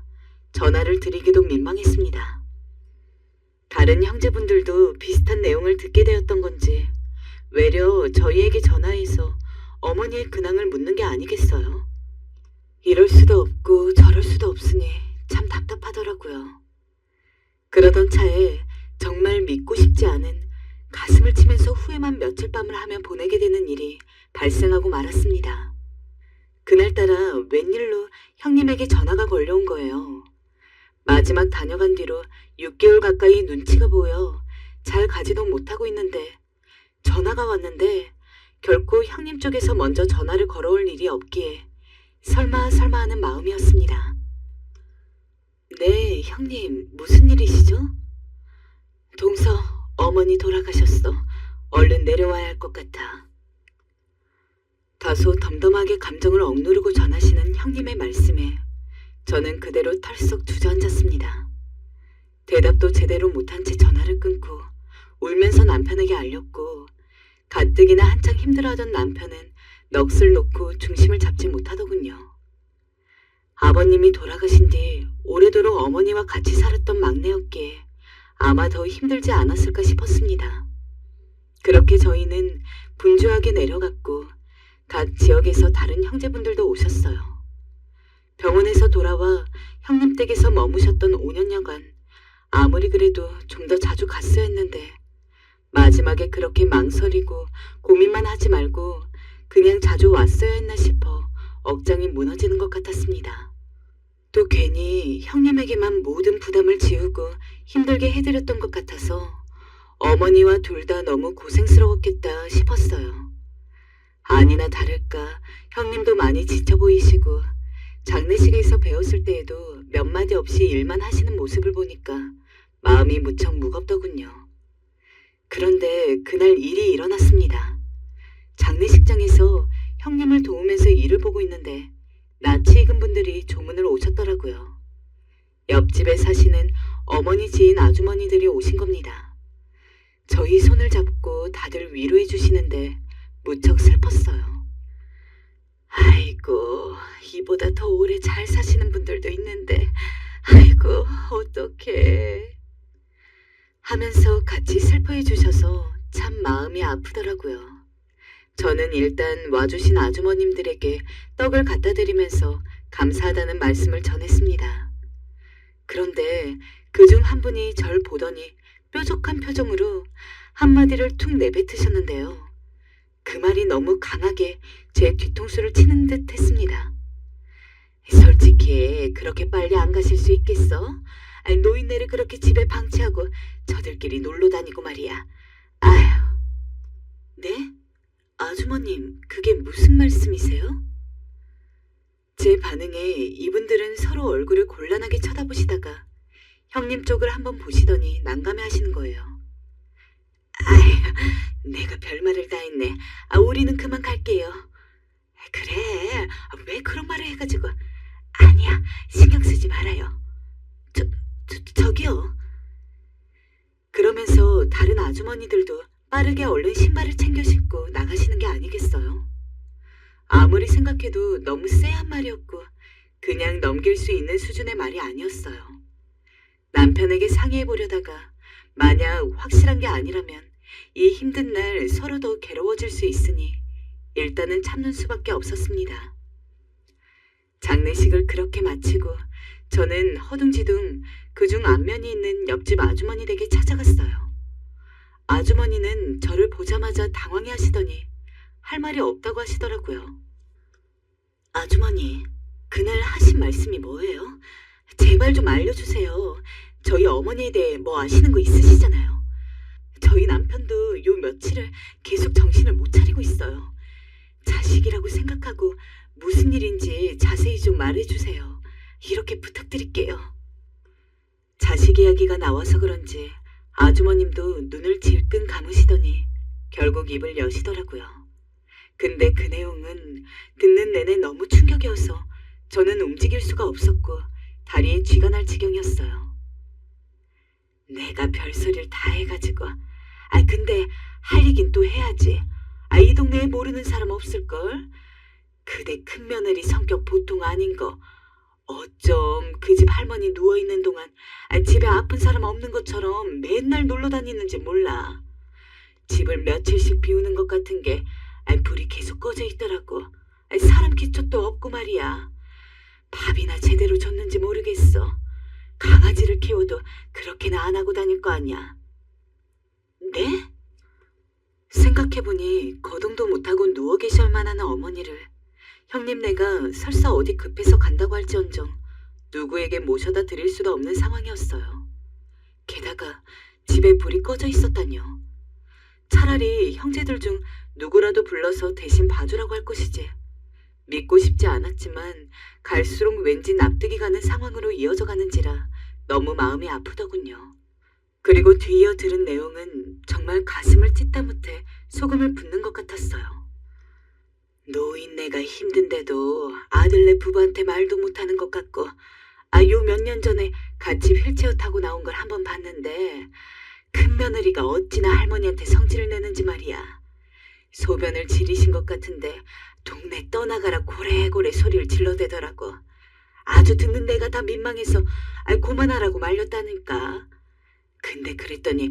전화를 드리기도 민망했습니다. 다른 형제분들도 비슷한 내용을 듣게 되었던 건지 외려 저희에게 전화해서 어머니의 근황을 묻는 게 아니겠어요. 이럴 수도 없고 저럴 수도 없으니 참 답답하더라고요. 그러던 차에 정말 믿고 싶지 않은 가슴을 치면서 후회만 며칠 밤을 하며 보내게 되는 일이 발생하고 말았습니다. 그날따라 웬일로 형님에게 전화가 걸려온 거예요. 마지막 다녀간 뒤로 6개월 가까이 눈치가 보여 잘 가지도 못하고 있는데 전화가 왔는데 결코 형님 쪽에서 먼저 전화를 걸어올 일이 없기에 설마 하는 마음이었습니다. 네, 형님, 무슨 일이시죠? 동서, 어머니 돌아가셨어. 얼른 내려와야 할 것 같아. 다소 덤덤하게 감정을 억누르고 전하시는 형님의 말씀에 저는 그대로 털썩 주저앉았습니다. 대답도 제대로 못한 채 전화를 끊고 울면서 남편에게 알렸고 가뜩이나 한창 힘들어하던 남편은 넋을 놓고 중심을 잡지 못하더군요. 아버님이 돌아가신 뒤 오래도록 어머니와 같이 살았던 막내였기에 아마 더 힘들지 않았을까 싶었습니다. 그렇게 저희는 분주하게 내려갔고 각 지역에서 다른 형제분들도 오셨어요. 병원에서 돌아와 형님 댁에서 머무셨던 5년여간 아무리 그래도 좀 더 자주 갔어야 했는데 마지막에 그렇게 망설이고 고민만 하지 말고 그냥 자주 왔어야 했나 싶어 억장이 무너지는 것 같았습니다. 또 괜히 형님에게만 모든 부담을 지우고 힘들게 해드렸던 것 같아서 어머니와 둘 다 너무 고생스러웠겠다 싶었어요. 아니나 다를까 형님도 많이 지쳐 보이시고 장례식에서 배웠을 때에도 몇 마디 없이 일만 하시는 모습을 보니까 마음이 무척 무겁더군요. 그런데 그날 일이 일어났습니다. 장례식장에서 형님을 도우면서 일을 보고 있는데 낯이 익은 분들이 조문을 오셨더라고요. 옆집에 사시는 어머니 지인 아주머니들이 오신 겁니다. 저희 손을 잡고 다들 위로해 주시는데 무척 슬펐어요. 아이고, 이보다 더 오래 잘 사시는 분들도 있는데 아이고 어떡해 하면서 같이 슬퍼해 주셔서 참 마음이 아프더라고요. 저는 일단 와주신 아주머님들에게 떡을 갖다 드리면서 감사하다는 말씀을 전했습니다. 그런데 그중 한 분이 절 보더니 뾰족한 표정으로 한마디를 툭 내뱉으셨는데요. 그 말이 너무 강하게 제 뒤통수를 치는 듯 했습니다. 솔직히 그렇게 빨리 안 가실 수 있겠어? 노인네를 그렇게 집에 방치하고 저들끼리 놀러 다니고 말이야. 아휴. 네? 아주머님, 그게 무슨 말씀이세요? 제 반응에 이분들은 서로 얼굴을 곤란하게 쳐다보시다가 형님 쪽을 한번 보시더니 난감해 하시는 거예요. 아휴, 내가 별말을 다 했네. 우리는 그만 갈게요. 그래, 왜 그런 말을 해가지고. 아니야, 신경 쓰지 말아요. 저기요. 그러면서 다른 아주머니들도 빠르게 얼른 신발을 챙겨 신고 나가시는 게 아니겠어요? 아무리 생각해도 너무 쎄한 말이었고 그냥 넘길 수 있는 수준의 말이 아니었어요. 남편에게 상의해보려다가 만약 확실한 게 아니라면 이 힘든 날 서로 더 괴로워질 수 있으니 일단은 참는 수밖에 없었습니다. 장례식을 그렇게 마치고 저는 허둥지둥 그중 안면이 있는 옆집 아주머니 댁에 찾아갔어요. 아주머니는 저를 보자마자 당황해 하시더니 할 말이 없다고 하시더라고요. 아주머니, 그날 하신 말씀이 뭐예요? 제발 좀 알려주세요. 저희 어머니에 대해 뭐 아시는 거 있으시잖아요. 저희 남편도 요 며칠을 계속 정신을 못 차리고 있어요. 자식이라고 생각하고 무슨 일인지 자세히 좀 말해주세요. 이렇게 부탁드릴게요. 자식 이야기가 나와서 그런지 아주머님도 눈을 질끈 감으시더니 결국 입을 여시더라고요. 근데 그 내용은 듣는 내내 너무 충격이어서 저는 움직일 수가 없었고 다리에 쥐가 날 지경이었어요. 내가 별소리를 다 해가지고 근데 할 얘긴 또 해야지. 이 동네에 모르는 사람 없을걸? 그대 큰며느리 성격 보통 아닌 거 어쩜 그 집 할머니 누워있는 동안 집에 아픈 사람 없는 것처럼 맨날 놀러 다니는지 몰라. 집을 며칠씩 비우는 것 같은 게 불이 계속 꺼져 있더라고. 사람 기초도 없고 말이야. 밥이나 제대로 줬는지 모르겠어. 강아지를 키워도 그렇게는 안 하고 다닐 거 아니야. 네? 생각해보니 거동도 못하고 누워 계실 만한 어머니를 형님네가 설사 어디 급해서 간다고 할지언정 누구에게 모셔다 드릴 수도 없는 상황이었어요. 게다가 집에 불이 꺼져 있었다뇨. 차라리 형제들 중 누구라도 불러서 대신 봐주라고 할 것이지. 믿고 싶지 않았지만 갈수록 왠지 납득이 가는 상황으로 이어져 가는지라 너무 마음이 아프더군요. 그리고 뒤이어 들은 내용은 정말 가슴을 찢다 못해 소금을 붓는 것 같았어요. 노인네가 힘든데도 아들네 부부한테 말도 못하는 것 같고 요 몇 년 전에 같이 휠체어 타고 나온 걸 한번 봤는데 큰며느리가 어찌나 할머니한테 성질을 내는지 말이야. 소변을 지리신 것 같은데 동네 떠나가라 고래고래 소리를 질러대더라고.
아주 듣는 내가 다 민망해서 그만하라고 말렸다니까. 근데 그랬더니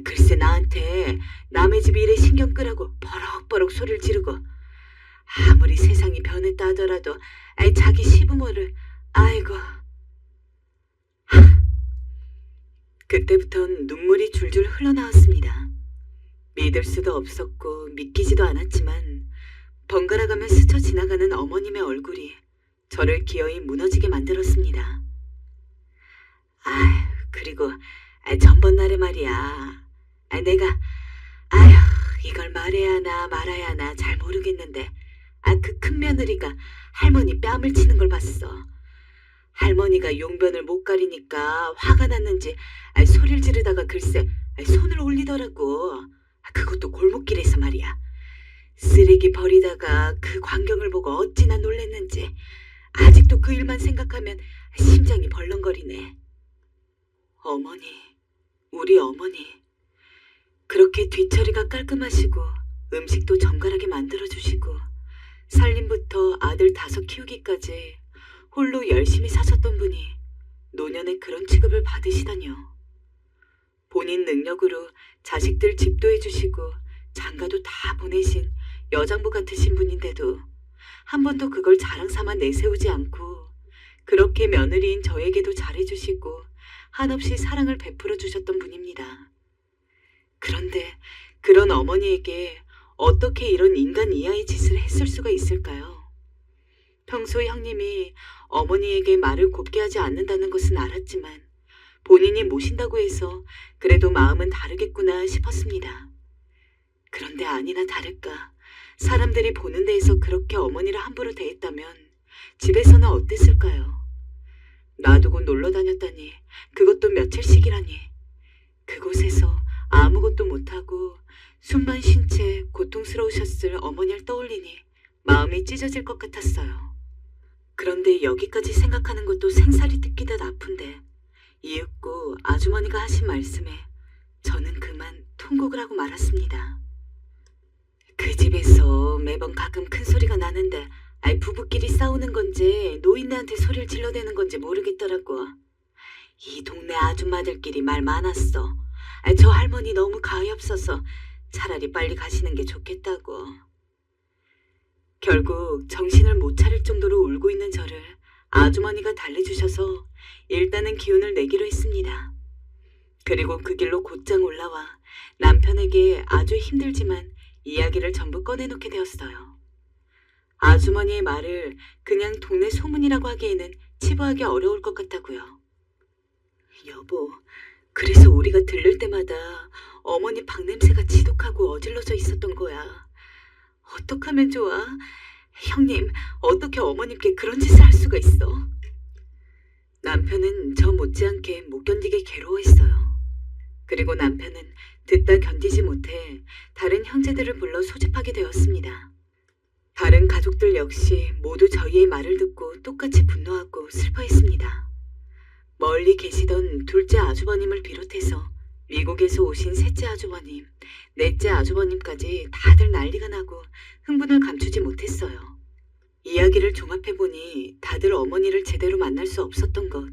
글쎄 나한테 남의 집 일에 신경 끄라고 버럭버럭 소리를 지르고 아무리 세상이 변했다 하더라도 자기 시부모를 아이고. 그때부턴 눈물이 줄줄 흘러나왔습니다. 믿을 수도 없었고 믿기지도 않았지만 번갈아가며 스쳐 지나가는 어머님의 얼굴이 저를 기어이 무너지게 만들었습니다. 그리고 전번날에 말이야. 내가 이걸 말해야 하나 말아야 하나 잘 모르겠는데 그 큰며느리가 할머니 뺨을 치는 걸 봤어. 할머니가 용변을 못 가리니까 화가 났는지 소리를 지르다가 글쎄 손을 올리더라고. 그것도 골목길에서 말이야. 쓰레기 버리다가 그 광경을 보고 어찌나 놀랬는지 아직도 그 일만 생각하면 심장이 벌렁거리네. 어머니, 우리 어머니. 그렇게 뒤처리가 깔끔하시고 음식도 정갈하게 만들어주시고 살림부터 아들 5 키우기까지 홀로 열심히 사셨던 분이 노년에 그런 취급을 받으시다뇨. 본인 능력으로 자식들 집도 해주시고 장가도 다 보내신 여장부 같으신 분인데도 한 번도 그걸 자랑 삼아 내세우지 않고 그렇게 며느리인 저에게도 잘해주시고 한없이 사랑을 베풀어 주셨던 분입니다. 그런데 그런 어머니에게 어떻게 이런 인간 이하의 짓을 했을 수가 있을까요? 평소 형님이 어머니에게 말을 곱게 하지 않는다는 것은 알았지만 본인이 모신다고 해서 그래도 마음은 다르겠구나 싶었습니다. 그런데 아니나 다를까 사람들이 보는 데에서 그렇게 어머니를 함부로 대했다면 집에서는 어땠을까요? 놔두고 놀러 다녔다니 그것도 며칠씩이라니 그곳에서 아무것도 못하고 숨만 쉰 채 고통스러우셨을 어머니를 떠올리니 마음이 찢어질 것 같았어요. 그런데 여기까지 생각하는 것도 생살이 뜯기듯 아픈데 이윽고 아주머니가 하신 말씀에 저는 그만 통곡을 하고 말았습니다. 그 집에서 매번 가끔 큰 소리가 나는데 부부끼리 싸우는 건지 노인네한테 소리를 질러대는 건지 모르겠더라고. 이 동네 아줌마들끼리 말 많았어. 저 할머니 너무 가엾어서 차라리 빨리 가시는 게 좋겠다고. 결국 정신을 못 차릴 정도로 울고 있는 저를 아주머니가 달래주셔서 일단은 기운을 내기로 했습니다. 그리고 그 길로 곧장 올라와 남편에게 아주 힘들지만 이야기를 전부 꺼내놓게 되었어요. 아주머니의 말을 그냥 동네 소문이라고 하기에는 치부하기 어려울 것 같다고요. 여보, 그래서 우리가 들를 때마다 어머니 방냄새가 지독하고 어질러져 있었던 거야. 어떡하면 좋아? 형님, 어떻게 어머님께 그런 짓을 할 수가 있어? 남편은 저 못지않게 못 견디게 괴로워했어요. 그리고 남편은 듣다 견디지 못해 다른 형제들을 불러 소집하게 되었습니다. 다른 가족들 역시 모두 저희의 말을 듣고 똑같이 분노하고 슬퍼했습니다. 멀리 계시던 둘째 아주버님을 비롯해서 미국에서 오신 셋째 아주버님, 넷째 아주버님까지 다들 난리가 나고 흥분을 감추지 못했어요. 이야기를 종합해보니 다들 어머니를 제대로 만날 수 없었던 것,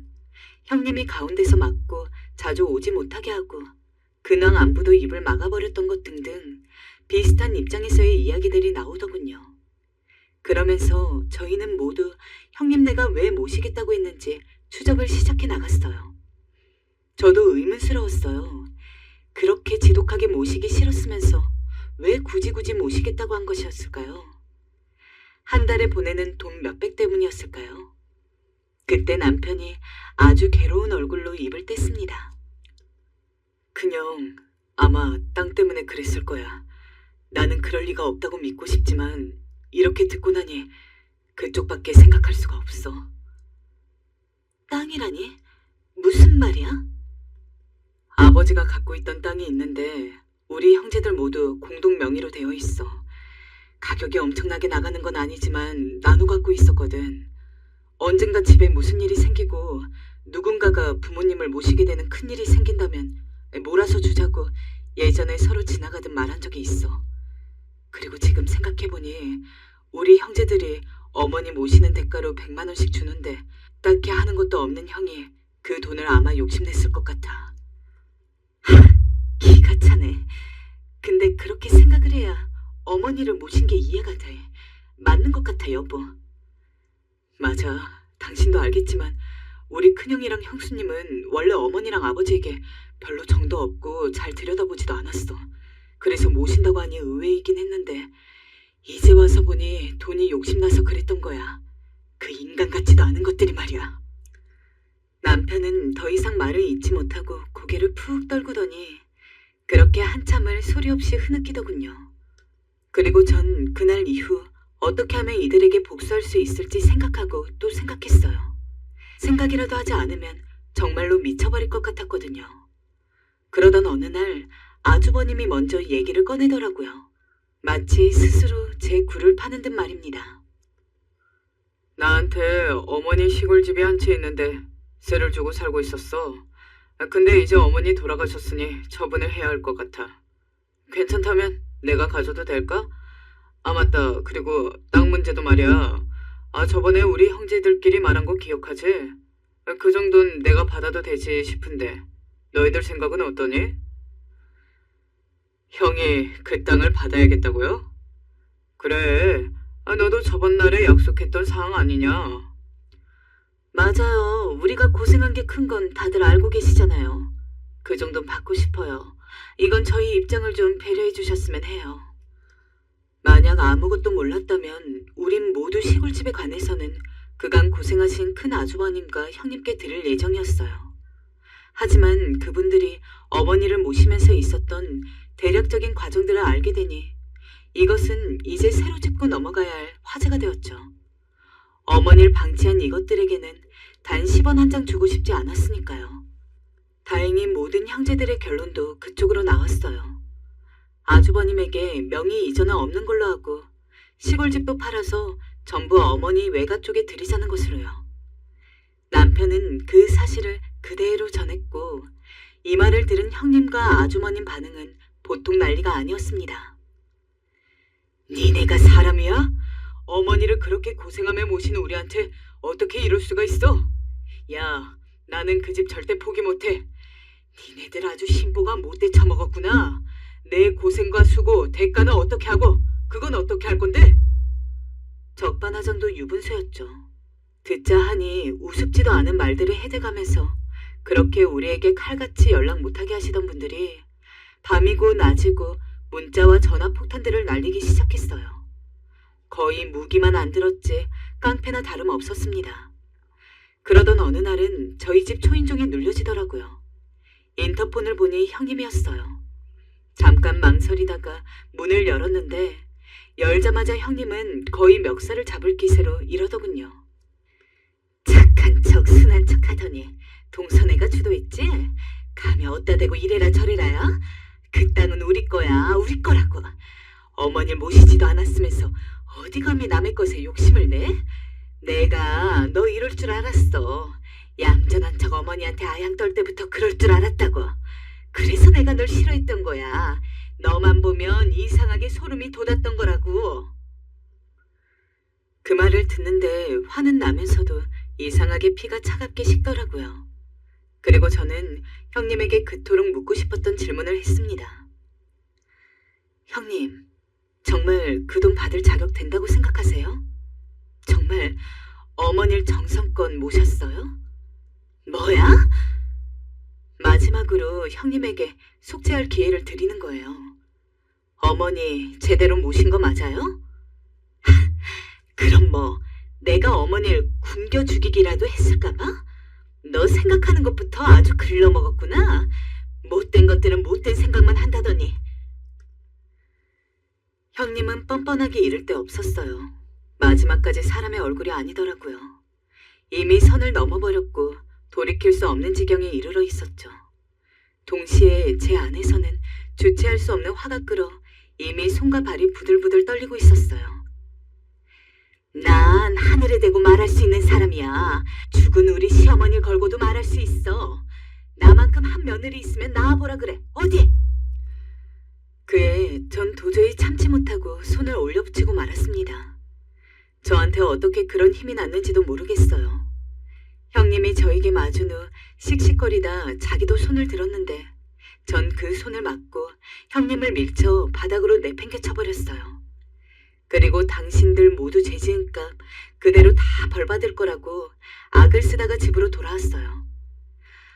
형님이 가운데서 막고 자주 오지 못하게 하고 근황 안부도 입을 막아버렸던 것 등등 비슷한 입장에서의 이야기들이 나오더군요. 그러면서 저희는 모두 형님네가 왜 모시겠다고 했는지 추적을 시작해 나갔어요. 저도 의문스러웠어요. 그렇게 지독하게 모시기 싫었으면서 왜 굳이 모시겠다고 한 것이었을까요? 한 달에 보내는 돈 몇백 때문이었을까요? 그때 남편이 아주 괴로운 얼굴로 입을 뗐습니다. 그냥 아마 땅 때문에 그랬을 거야. 나는 그럴 리가 없다고 믿고 싶지만 이렇게 듣고 나니 그쪽밖에 생각할 수가 없어. 땅이라니? 무슨 말이야? 아버지가 갖고 있던 땅이 있는데 우리 형제들 모두 공동 명의로 되어 있어. 가격이 엄청나게 나가는 건 아니지만 나눠 갖고 있었거든. 언젠가 집에 무슨 일이 생기고 누군가가 부모님을 모시게 되는 큰일이 생긴다면 몰아서 주자고 예전에 서로 지나가듯 말한 적이 있어. 그리고 지금 생각해보니 우리 형제들이 어머니 모시는 대가로 100만 원씩 주는데 딱히 하는 것도 없는 형이 그 돈을 아마 욕심냈을 것 같아. 기가 차네. 근데 그렇게 생각을 해야 어머니를 모신 게 이해가 돼. 맞는 것 같아, 여보. 맞아. 당신도 알겠지만 우리 큰형이랑 형수님은 원래 어머니랑 아버지에게 별로 정도 없고 잘 들여다보지도 않았어. 그래서 모신다고 하니 의외이긴 했는데 이제 와서 보니 돈이 욕심나서 그랬던 거야. 그 인간 같지도 않은 것들이 말이야. 남편은 더 이상 말을 잇지 못하고 고개를 푹 떨구더니 그렇게 한참을 소리 없이 흐느끼더군요. 그리고 전 그날 이후 어떻게 하면 이들에게 복수할 수 있을지 생각하고 또 생각했어요. 생각이라도 하지 않으면 정말로 미쳐버릴 것 같았거든요. 그러던 어느 날 아주버님이 먼저 얘기를 꺼내더라고요. 마치 스스로 제 굴을 파는 듯 말입니다.
나한테 어머니 시골집이 한 채 있는데 세를 주고 살고 있었어. 근데 이제 어머니 돌아가셨으니 처분을 해야 할 것 같아. 괜찮다면 내가 가져도 될까? 아 맞다. 그리고 땅 문제도 말이야. 저번에 우리 형제들끼리 말한 거 기억하지? 그 정도는 내가 받아도 되지 싶은데 너희들 생각은 어떠니? 형이 그 땅을 받아야겠다고요? 그래. 너도 저번 날에 약속했던 사항 아니냐?
맞아요. 우리가 고생한 게 큰 건 다들 알고 계시잖아요. 그 정도는 받고 싶어요. 이건 저희 입장을 좀 배려해 주셨으면 해요. 만약 아무것도 몰랐다면 우린 모두 시골집에 관해서는 그간 고생하신 큰 아주버님과 형님께 드릴 예정이었어요. 하지만 그분들이 어머니를 모시면서 있었던 대략적인 과정들을 알게 되니 이것은 이제 새로 짚고 넘어가야 할 화제가 되었죠. 어머니를 방치한 이것들에게는 단 10원 한 장 주고 싶지 않았으니까요. 다행히 모든 형제들의 결론도 그쪽으로 나왔어요. 아주버님에게 명의 이전은 없는 걸로 하고 시골집도 팔아서 전부 어머니 외가 쪽에 들이자는 것으로요. 남편은 그 사실을 그대로 전했고 이 말을 들은 형님과 아주머님 반응은 보통 난리가 아니었습니다. 니네가 사람이야? 어머니를 그렇게 고생하며 모신 우리한테 어떻게 이럴 수가 있어? 야, 나는 그 집 절대 포기 못해. 니네들 아주 심보가 못돼 처먹었구나. 내 고생과 수고 대가는 어떻게 하고 그건 어떻게 할 건데? 적반하장도 유분수였죠. 듣자 하니 우습지도 않은 말들을 해대가면서 그렇게 우리에게 칼같이 연락 못하게 하시던 분들이 밤이고 낮이고 문자와 전화 폭탄들을 날리기 시작했어요. 거의 무기만 안 들었지 깡패나 다름없었습니다. 그러던 어느 날은 저희 집 초인종이 눌려지더라고요. 인터폰을 보니 형님이었어요. 잠깐 망설이다가 문을 열었는데 열자마자 형님은 거의 멱살을 잡을 기세로 이러더군요. 착한 척 순한 척 하더니 동서네가 주도했지? 감히 어디다 대고 이래라 저래라야? 그 땅은 우리 거야, 우리 거라고. 어머니를 모시지도 않았으면서 어디 감히 남의 것에 욕심을 내? 내가 너 이럴 줄 알았어. 얌전한 척 어머니한테 아양 떨 때부터 그럴 줄 알았다고. 그래서 내가 널 싫어했던 거야. 너만 보면 이상하게 소름이 돋았던 거라고. 그 말을 듣는데 화는 나면서도 이상하게 피가 차갑게 식더라고요. 그리고 저는 형님에게 그토록 묻고 싶었던 질문을 했습니다. 형님, 정말 그 돈 받을 자격 된다고 생각하세요? 정말 어머니를 정성껏 모셨어요? 뭐야? 마지막으로 형님에게 속죄할 기회를 드리는 거예요. 어머니 제대로 모신 거 맞아요? 그럼 뭐 내가 어머니를 굶겨 죽이기라도 했을까봐? 너 생각하는 것부터 아주 글러먹었구나. 못된 것들은 못된 생각만 한다더니. 형님은 뻔뻔하게 이를 데 없었어요. 마지막까지 사람의 얼굴이 아니더라고요. 이미 선을 넘어버렸고 돌이킬 수 없는 지경에 이르러 있었죠. 동시에 제 안에서는 주체할 수 없는 화가 끓어 이미 손과 발이 부들부들 떨리고 있었어요. 난 하늘에 대고 말할 수 있는 사람이야. 죽은 우리 시어머니를 걸고도 말할 수 있어. 나만큼 한 며느리 있으면 나와보라 그래. 어디? 그에 전 도저히 참지 못하고 손을 올려붙이고 말았습니다. 저한테 어떻게 그런 힘이 났는지도 모르겠어요. 형님이 저에게 마준 후 씩씩거리다 자기도 손을 들었는데 전 그 손을 맞고 형님을 밀쳐 바닥으로 내팽개 쳐버렸어요. 그리고 당신들 모두 죄 지은 값 그대로 다 벌받을 거라고 악을 쓰다가 집으로 돌아왔어요.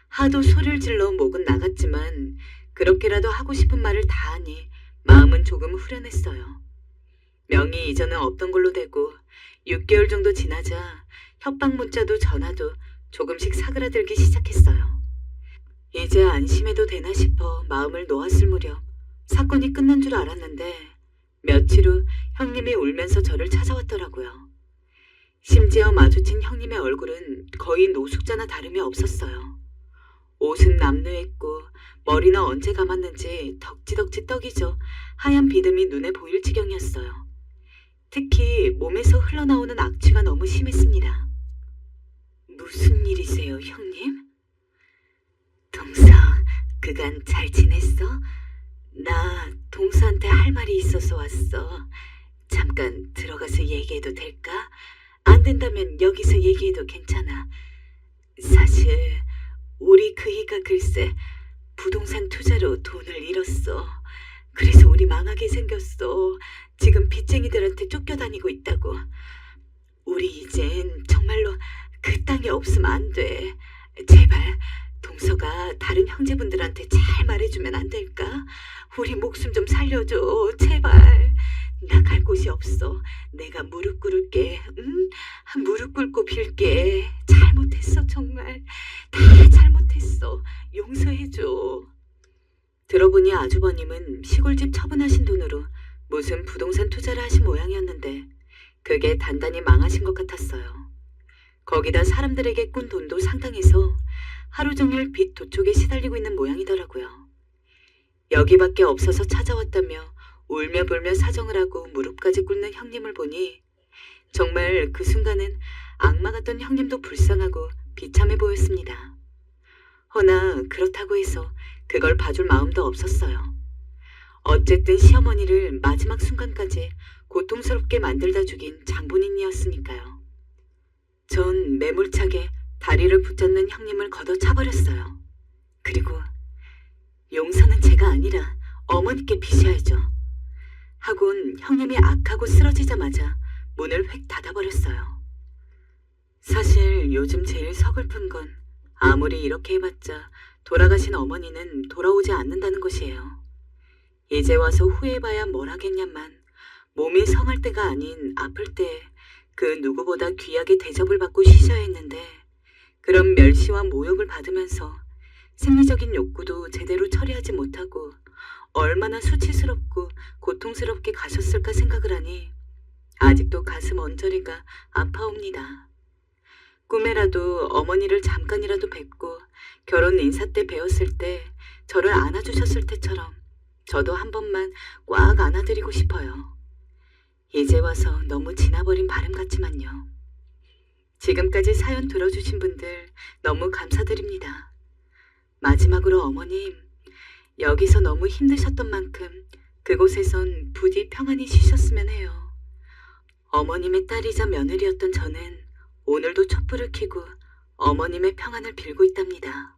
하도 소리를 질러 목은 나갔지만 그렇게라도 하고 싶은 말을 다 하니 마음은 조금 후련했어요. 명이 이전은 없던 걸로 되고 6개월 정도 지나자 협박 문자도 전화도 조금씩 사그라들기 시작했어요. 이제 안심해도 되나 싶어 마음을 놓았을 무렵 사건이 끝난 줄 알았는데 며칠 후 형님이 울면서 저를 찾아왔더라고요. 심지어 마주친 형님의 얼굴은 거의 노숙자나 다름이 없었어요. 옷은 남루했고 머리는 언제 감았는지 덕지덕지 떡이져 하얀 비듬이 눈에 보일 지경이었어요. 특히 몸에서 흘러나오는 악취가 너무 심했습니다. 무슨 일이세요, 형님? 동서, 그간 잘 지냈어? 나 동서한테 할 말이 있어서 왔어. 잠깐 들어가서 얘기해도 될까? 안 된다면 여기서 얘기해도 괜찮아. 사실 우리 그이가 글쎄 부동산 투자로 돈을 잃었어. 그래서 우리 망하게 생겼어. 지금 빚쟁이들한테 쫓겨다니고 있다고. 우리 이젠 정말로 그 땅이 없으면 안 돼. 제발 동서가 다른 형제분들한테 잘 말해주면 안 될까? 우리 목숨 좀 살려줘. 제발. 나 갈 곳이 없어. 내가 무릎 꿇을게. 응? 무릎 꿇고 빌게. 잘못했어 정말. 다 잘못했어. 용서해줘. 들어보니 아주버님은 시골집 처분하신 돈으로 무슨 부동산 투자를 하신 모양이었는데 그게 단단히 망하신 것 같았어요. 거기다 사람들에게 꾼 돈도 상당해서 하루 종일 빚 도촉에 시달리고 있는 모양이더라고요. 여기밖에 없어서 찾아왔다며 울며 불며 사정을 하고 무릎까지 꿇는 형님을 보니 정말 그 순간은 악마 같던 형님도 불쌍하고 비참해 보였습니다. 허나 그렇다고 해서 그걸 봐줄 마음도 없었어요. 어쨌든 시어머니를 마지막 순간까지 고통스럽게 만들다 죽인 장본인이었으니까요. 전 매몰차게 다리를 붙잡는 형님을 걷어차버렸어요. 그리고 용서는 제가 아니라 어머니께 빚어야죠. 하곤 형님이 악하고 쓰러지자마자 문을 획 닫아버렸어요. 사실 요즘 제일 서글픈 건 아무리 이렇게 해봤자 돌아가신 어머니는 돌아오지 않는다는 것이에요. 이제 와서 후회해봐야 뭘 하겠냐만 몸이 성할 때가 아닌 아플 때 그 누구보다 귀하게 대접을 받고 쉬셔야 했는데 그런 멸시와 모욕을 받으면서 생리적인 욕구도 제대로 처리하지 못하고 얼마나 수치스럽고 고통스럽게 가셨을까 생각을 하니 아직도 가슴 언저리가 아파옵니다. 꿈에라도 어머니를 잠깐이라도 뵙고 결혼 인사 때 뵈었을 때 저를 안아주셨을 때처럼 저도 한 번만 꽉 안아드리고 싶어요. 이제 와서 너무 지나버린 바람 같지만요. 지금까지 사연 들어주신 분들 너무 감사드립니다. 마지막으로 어머님, 여기서 너무 힘드셨던 만큼 그곳에선 부디 평안히 쉬셨으면 해요. 어머님의 딸이자 며느리였던 저는 오늘도 촛불을 켜고 어머님의 평안을 빌고 있답니다.